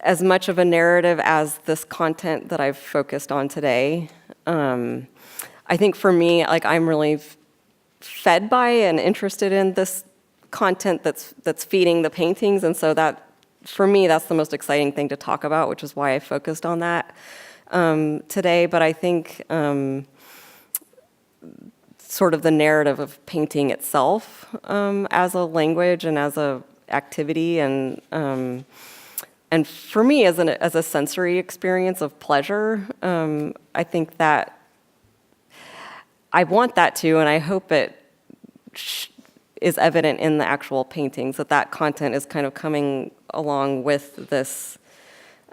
[SPEAKER 2] as much of a narrative as this content that I've focused on today. I think for me, like, I'm really fed by and interested in this content that's feeding the paintings. And so that, for me, that's the most exciting thing to talk about, which is why I focused on that today. But I think sort of the narrative of painting itself as a language and as a activity, and for me as a sensory experience of pleasure, I think that I want that too, and I hope it is evident in the actual paintings, that content is kind of coming along with this,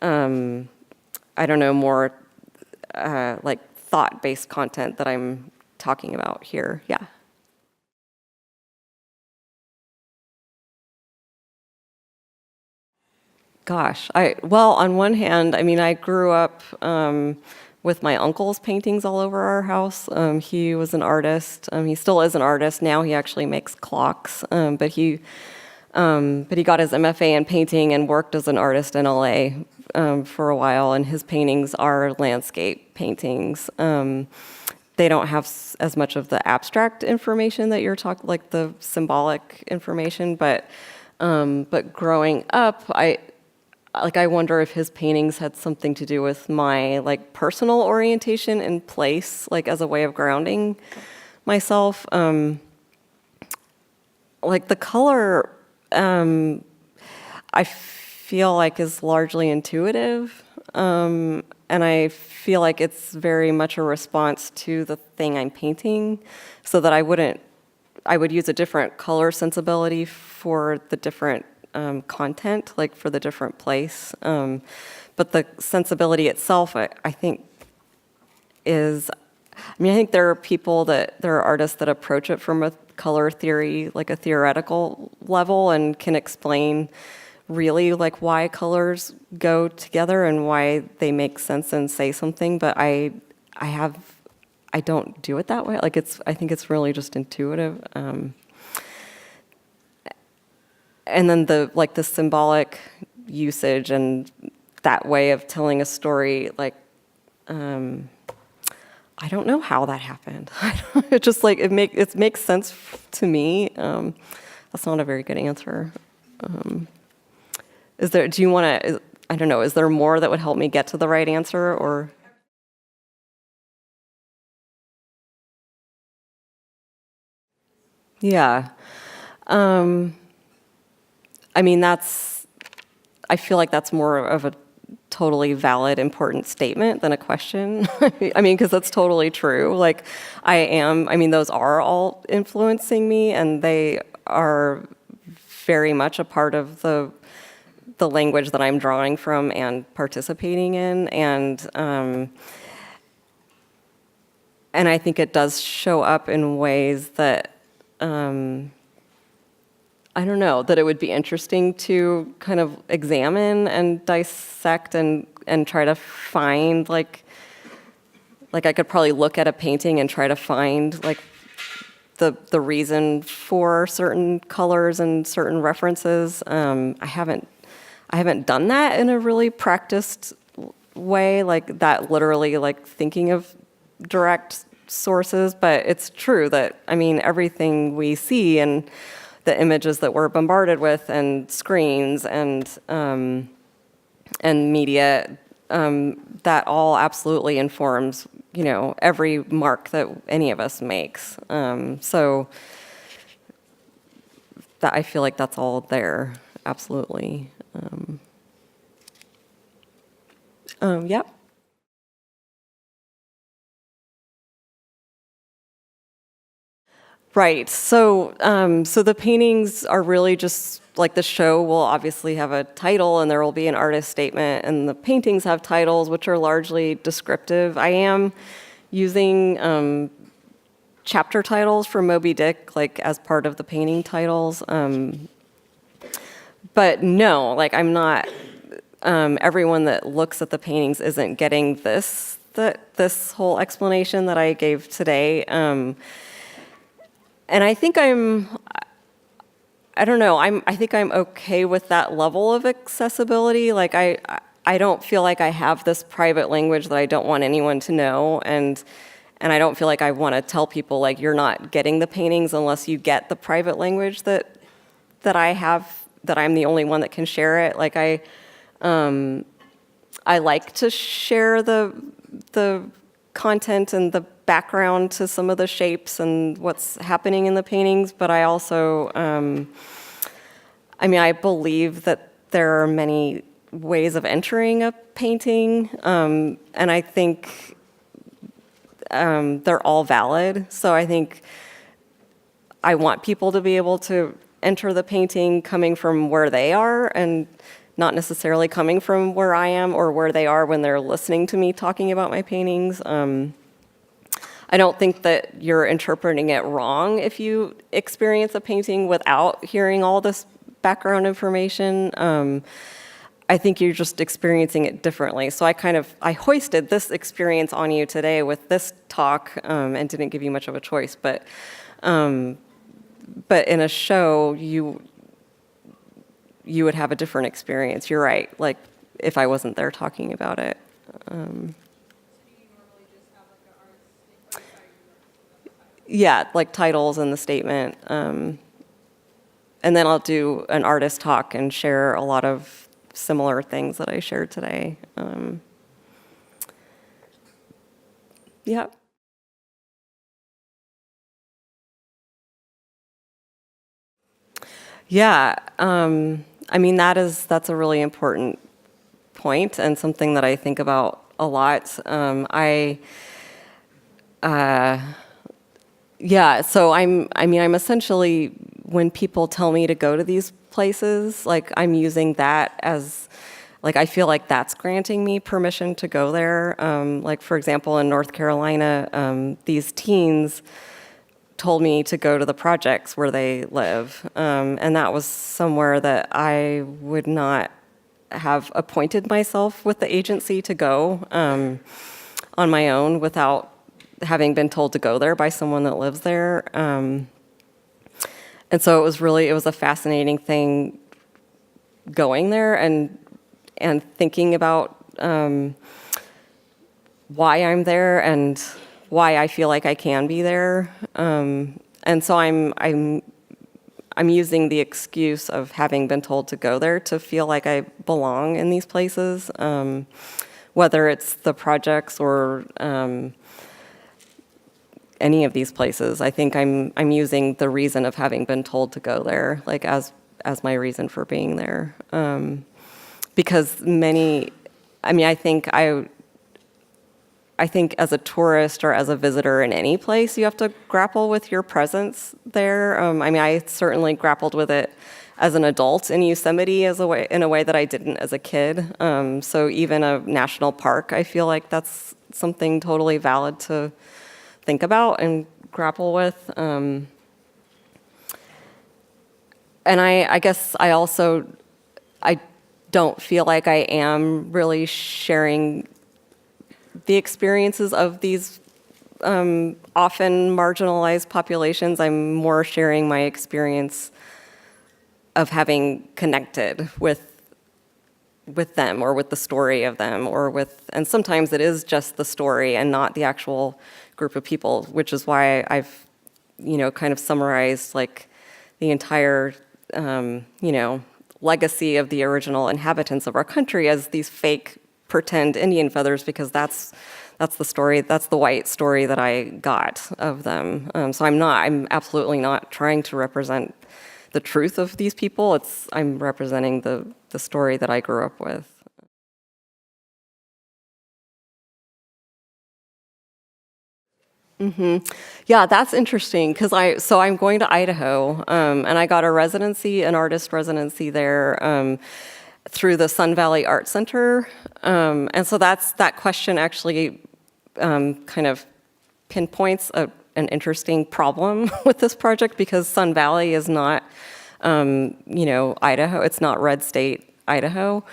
[SPEAKER 2] I don't know, more like thought-based content that I'm talking about here. Yeah. Gosh, well, on one hand, I mean, I grew up with my uncle's paintings all over our house. He was an artist. He still is an artist. Now he actually makes clocks. But he got his MFA in painting and worked as an artist in LA for a while. And his paintings are landscape paintings. They don't have as much of the abstract information that you're talking, like the symbolic information. But growing up, I wonder if his paintings had something to do with my, like, personal orientation in place, like, as a way of grounding myself. Like, the color, I feel like is largely intuitive, and I feel like it's very much a response to the thing I'm painting, so that I would use a different color sensibility for the different content, like for the different place. But the sensibility itself, I think, is, I mean, I think there are artists that approach it from a color theory, like a theoretical level, and can explain really, like, why colors go together and why they make sense and say something. But I don't do it that way. Like, I think it's really just intuitive. And then the symbolic usage and that way of telling a story, like, I don't know how that happened. It just, like, it makes sense to me. That's not a very good answer. I don't know, is there more that would help me get to the right answer, or? Yeah. I mean, I feel like that's more of a totally valid, important statement than a question. I mean, because that's totally true. Like, those are all influencing me, and they are very much a part of the language that I'm drawing from and participating in. And I think it does show up in ways that, I don't know, that it would be interesting to kind of examine and dissect and try to find, like I could probably look at a painting and try to find, like, the reason for certain colors and certain references. I haven't done that in a really practiced way, like that, literally, like, thinking of direct sources. But it's true that, I mean, everything we see and the images that we're bombarded with, and screens and media, that all absolutely informs, every mark that any of us makes. So that I feel like that's all there, absolutely. Yep. Right. So the paintings are really just like the show will obviously have a title and there will be an artist statement, and the paintings have titles which are largely descriptive. I am using chapter titles from Moby Dick, like as part of the painting titles. But no, like I'm not. Everyone that looks at the paintings isn't getting this whole explanation that I gave today. And I think I don't know, I think I'm okay with that level of accessibility. Like I don't feel like I have this private language that I don't want anyone to know, and I don't feel like I want to tell people like you're not getting the paintings unless you get the private language that I have, that I'm the only one that can share it. Like I like to share the content and the background to some of the shapes and what's happening in the paintings, but I also, I believe that there are many ways of entering a painting, and I think they're all valid. So I think I want people to be able to enter the painting coming from where they are and not necessarily coming from where I am or where they are when they're listening to me talking about my paintings. I don't think that you're interpreting it wrong if you experience a painting without hearing all this background information. I think you're just experiencing it differently. So I hoisted this experience on you today with this talk, and didn't give you much of a choice. But in a show, you would have a different experience. You're right. Like if I wasn't there talking about it. Yeah, like titles and the statement. And then I'll do an artist talk and share a lot of similar things that I shared today. Yeah. Yeah. That's a really important point and something that I think about a lot. Yeah, so I'm essentially, when people tell me to go to these places, like I'm using that as, like I feel like that's granting me permission to go there. Like for example, in North Carolina, these teens told me to go to the projects where they live. And that was somewhere that I would not have appointed myself with the agency to go on my own without having been told to go there by someone that lives there. And so it was a fascinating thing going there and thinking about why I'm there and why I feel like I can be there. And so I'm using the excuse of having been told to go there to feel like I belong in these places, whether it's the projects or any of these places. I think I'm using the reason of having been told to go there, like as my reason for being there, because I think as a tourist or as a visitor in any place, you have to grapple with your presence there. I certainly grappled with it as an adult in Yosemite in a way that I didn't as a kid. So even a national park, I feel like that's something totally valid to think about and grapple with. And I guess I don't feel like I am really sharing the experiences of these often marginalized populations. I'm more sharing my experience of having connected with them or with the story of them and sometimes it is just the story and not the actual group of people, which is why I've, kind of summarized like the entire, legacy of the original inhabitants of our country as these fake pretend Indian feathers because that's the story, that's the white story that I got of them. So I'm absolutely not trying to represent the truth of these people. I'm representing the story that I grew up with. Yeah, that's interesting because I'm going to Idaho, and I got a residency, an artist residency there through the Sun Valley Art Center, and so that question actually kind of pinpoints an interesting problem with this project because Sun Valley is not, Idaho. It's not red state Idaho.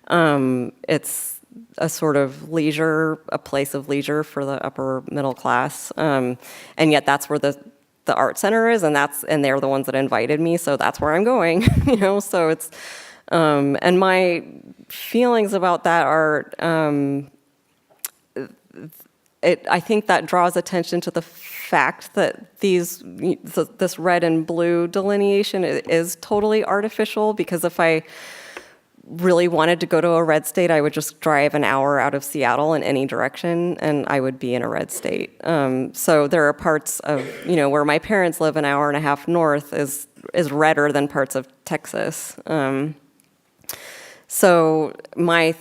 [SPEAKER 2] It's a sort of a place of leisure for the upper middle class, and yet that's where the art center is, and they're the ones that invited me, so that's where I'm going. So it's, and my feelings about that are, I think that draws attention to the fact that this red and blue delineation is totally artificial, because if I really wanted to go to a red state, I would just drive an hour out of Seattle in any direction, and I would be in a red state. So there are parts of, where my parents live an hour and a half north is redder than parts of Texas. So my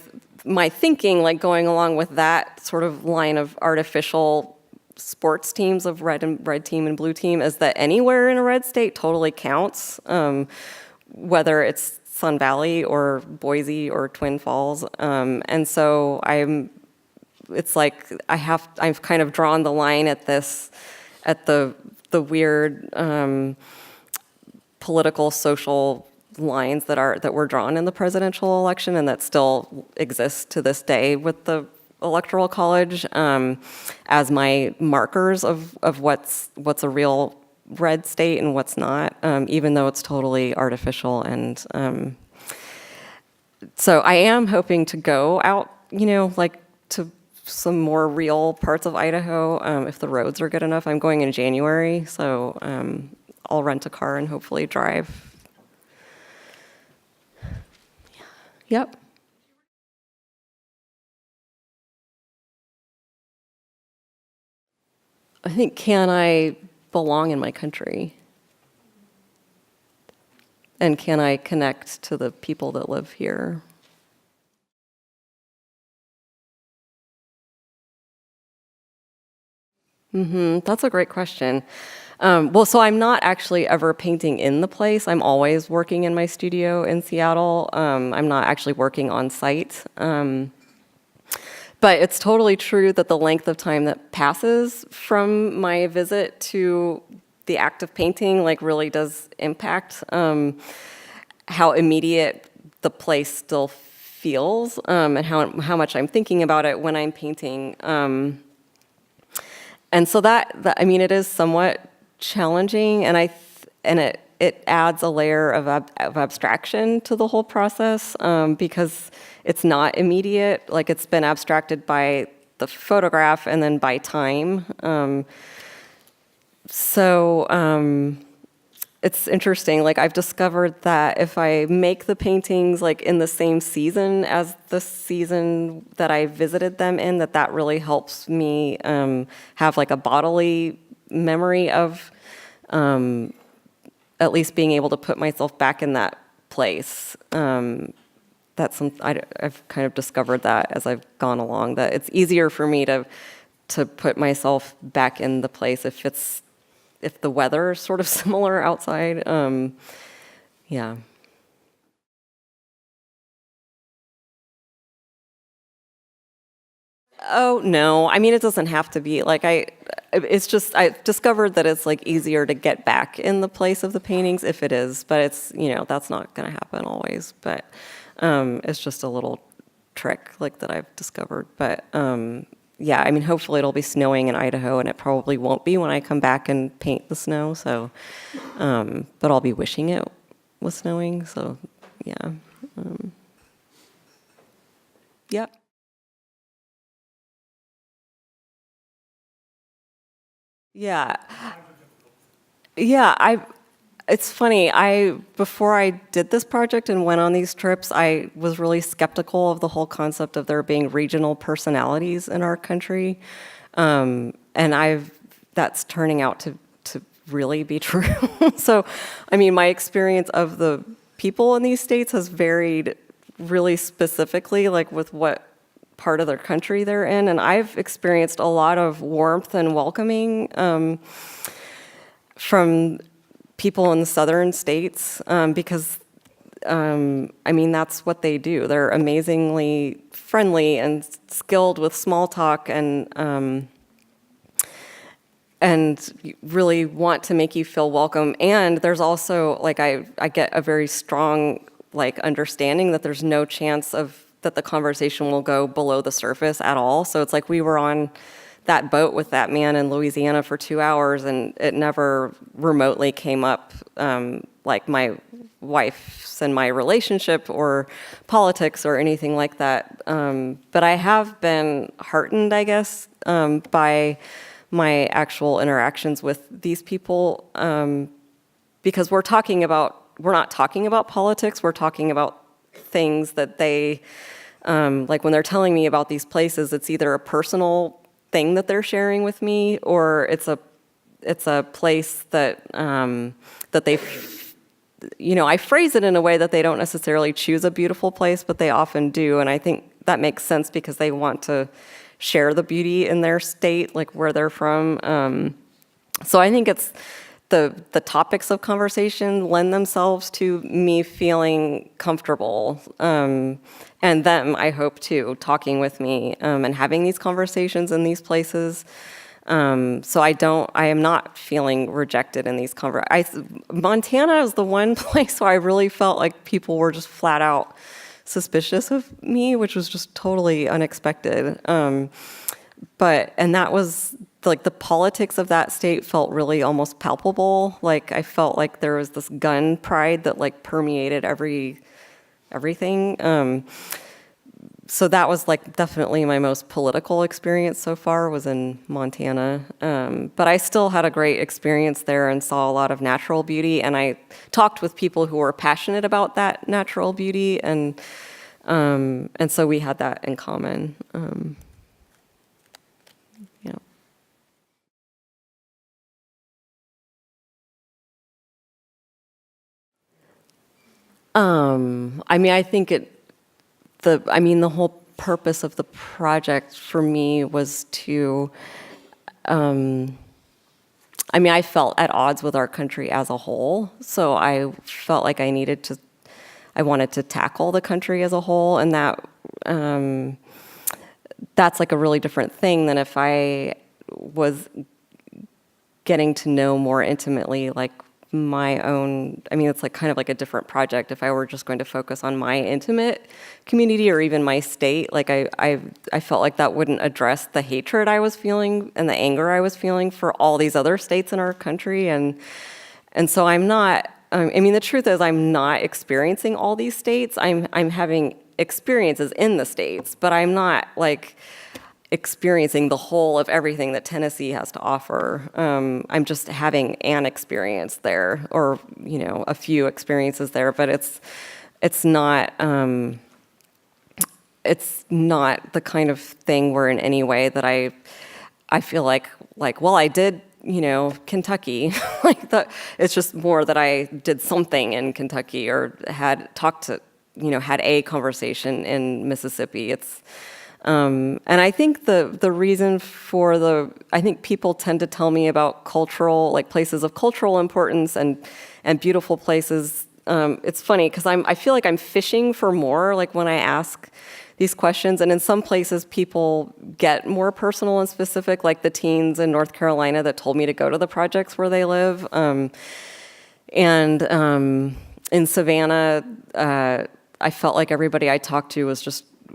[SPEAKER 2] thinking, like going along with that sort of line of artificial sports teams of red team and blue team, is that anywhere in a red state totally counts, whether it's Sun Valley or Boise or Twin Falls, and so it's like I've kind of drawn the line at the weird political social lines that were drawn in the presidential election and that still exist to this day with the Electoral College as my markers of what's a real red state and what's not, even though it's totally artificial. And so I am hoping to go out, like to some more real parts of Idaho if the roads are good enough. I'm going in January, so I'll rent a car and hopefully drive. Yep. I think, can I belong in my country? And can I connect to the people that live here? That's a great question. Well, so I'm not actually ever painting in the place. I'm always working in my studio in Seattle. I'm not actually working on site. But it's totally true that the length of time that passes from my visit to the act of painting really does impact how immediate the place still feels, and how much I'm thinking about it when I'm painting. And so that it is somewhat challenging, and it adds a layer of abstraction to the whole process, because it's not immediate. Like, it's been abstracted by the photograph and then by time. It's interesting. Like, I've discovered that if I make the paintings in the same season as the season that I visited them in, that really helps me have a bodily memory of at least being able to put myself back in that place. I've kind of discovered that as I've gone along, that it's easier for me to put myself back in the place if the weather is sort of similar outside. Yeah. Oh, no. It doesn't have to be. It's just, I discovered that it's easier to get back in the place of the paintings if it is, but it's, that's not going to happen always. But it's just a little trick that I've discovered. But yeah, hopefully it'll be snowing in Idaho, and it probably won't be when I come back and paint the snow. So, but I'll be wishing it was snowing. So, yeah. Yep. Yeah. Yeah, It's funny, before I did this project and went on these trips, I was really skeptical of the whole concept of there being regional personalities in our country. And that's turning out to really be true. So, I mean, my experience of the people in these states has varied really specifically, like with what part of their country they're in. And I've experienced a lot of warmth and welcoming from people in the southern states because, I mean, that's what they do. They're amazingly friendly and skilled with small talk and really want to make you feel welcome. And there's also, like, I get a very strong, like, understanding that there's no chance that the conversation will go below the surface at all. So it's like we were on that boat with that man in Louisiana for 2 hours, and it never remotely came up, like my wife's and my relationship or politics or anything like that. But I have been heartened, I guess, by my actual interactions with these people, because we're not talking about politics, we're talking about things that they, like when they're telling me about these places, it's either a personal thing that they're sharing with me, or it's a place that they, I phrase it in a way that they don't necessarily choose a beautiful place, but they often do, and I think that makes sense because they want to share the beauty in their state, like where they're from. So I think it's the topics of conversation lend themselves to me feeling comfortable, and them, I hope, too, talking with me and having these conversations in these places. So I am not feeling rejected in these Montana is the one place where I really felt like people were just flat out suspicious of me, which was just totally unexpected. And that was like the politics of that state felt really almost palpable. Like I felt like there was this gun pride that like permeated everything. So that was like definitely my most political experience so far was in Montana. But I still had a great experience there and saw a lot of natural beauty. And I talked with people who were passionate about that natural beauty. And so we had that in common. Yeah. I mean, I think the whole purpose of the project for me was to, I felt at odds with our country as a whole, so I felt like I wanted to tackle the country as a whole, and that's like a really different thing than if I was getting to know more intimately, like my own, it's like kind of like a different project. If I were just going to focus on my intimate community or even my state, like I felt like that wouldn't address the hatred I was feeling and the anger I was feeling for all these other states in our country. And so I'm not, the truth is I'm not experiencing all these states. I'm having experiences in the states, but I'm not like experiencing the whole of everything that Tennessee has to offer. I'm just having an experience there, or a few experiences there, but it's not the kind of thing where in any way that I feel like well, I did Kentucky. Like that, it's just more that I did something in Kentucky or had talked to had a conversation in Mississippi. It's and I think the reason for I think people tend to tell me about cultural, like places of cultural importance and beautiful places. It's funny because I feel like I'm fishing for more, like when I ask these questions, and in some places people get more personal and specific, like the teens in North Carolina that told me to go to the projects where they live. In Savannah, I felt like everybody I talked to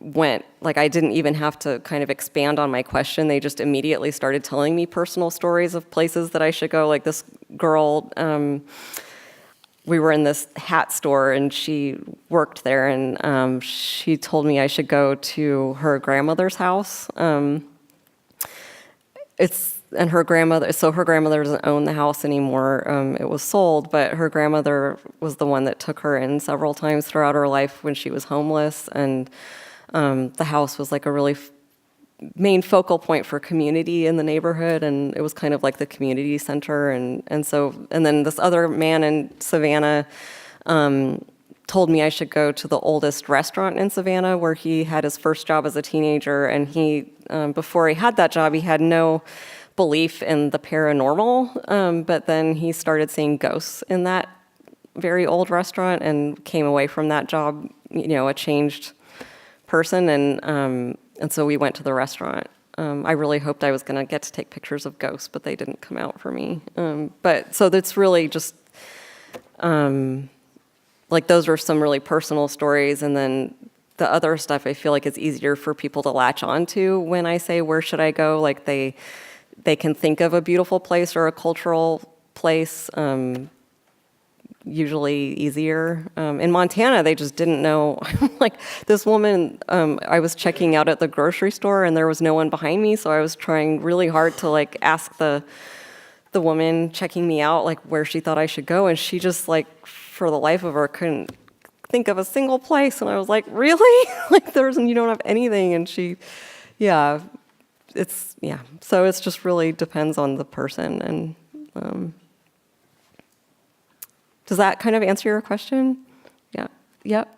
[SPEAKER 2] went, like I didn't even have to kind of expand on my question. They just immediately started telling me personal stories of places that I should go. Like this girl, we were in this hat store and she worked there, and she told me I should go to her grandmother's house. It's and her grandmother, so her grandmother doesn't own the house anymore. It was sold, but her grandmother was the one that took her in several times throughout her life when she was homeless. And the house was like a really main focal point for community in the neighborhood, and it was kind of like the community center. And then this other man in Savannah told me I should go to the oldest restaurant in Savannah, where he had his first job as a teenager. And he, before he had that job, he had no belief in the paranormal, but then he started seeing ghosts in that very old restaurant and came away from that job, a changed person. And so we went to the restaurant. I really hoped I was going to get to take pictures of ghosts, but they didn't come out for me. But so that's really just, like those were some really personal stories. And then the other stuff I feel like is easier for people to latch onto when I say, where should I go? Like they can think of a beautiful place or a cultural place, usually easier. In Montana, they just didn't know. Like this woman, I was checking out at the grocery store and there was no one behind me, so I was trying really hard to like ask the woman checking me out like where she thought I should go, and she just like for the life of her couldn't think of a single place. And I was like, really? Like you don't have anything? And she, yeah. So it's just really depends on the person. And does that kind of answer your question? Yeah. Yep.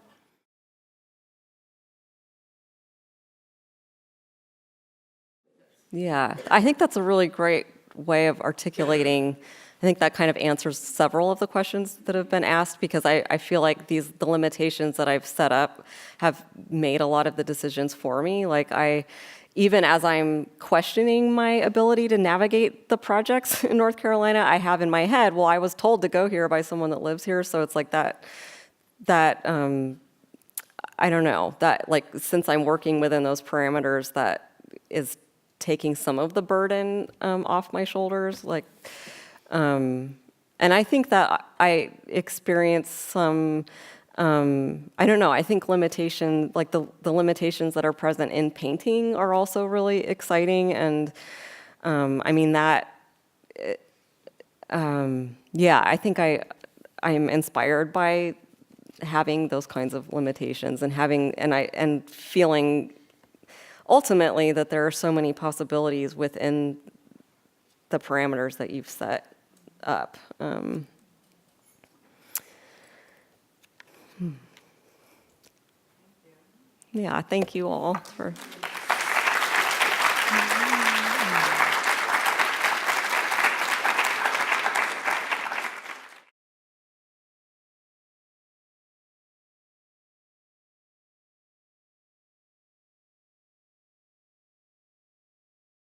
[SPEAKER 2] Yeah, I think that's a really great way of articulating. I think that kind of answers several of the questions that have been asked, because I feel like the limitations that I've set up have made a lot of the decisions for me. Like even as I'm questioning my ability to navigate the projects in North Carolina, I have in my head, well, I was told to go here by someone that lives here, so it's like that I don't know, that like since I'm working within those parameters, that is taking some of the burden off my shoulders. Like, and I think that I experienced some, I don't know, I think like the limitations that are present in painting are also really exciting. And I mean that, I think I'm inspired by having those kinds of limitations and feeling ultimately that there are so many possibilities within the parameters that you've set up. Yeah, thank you all for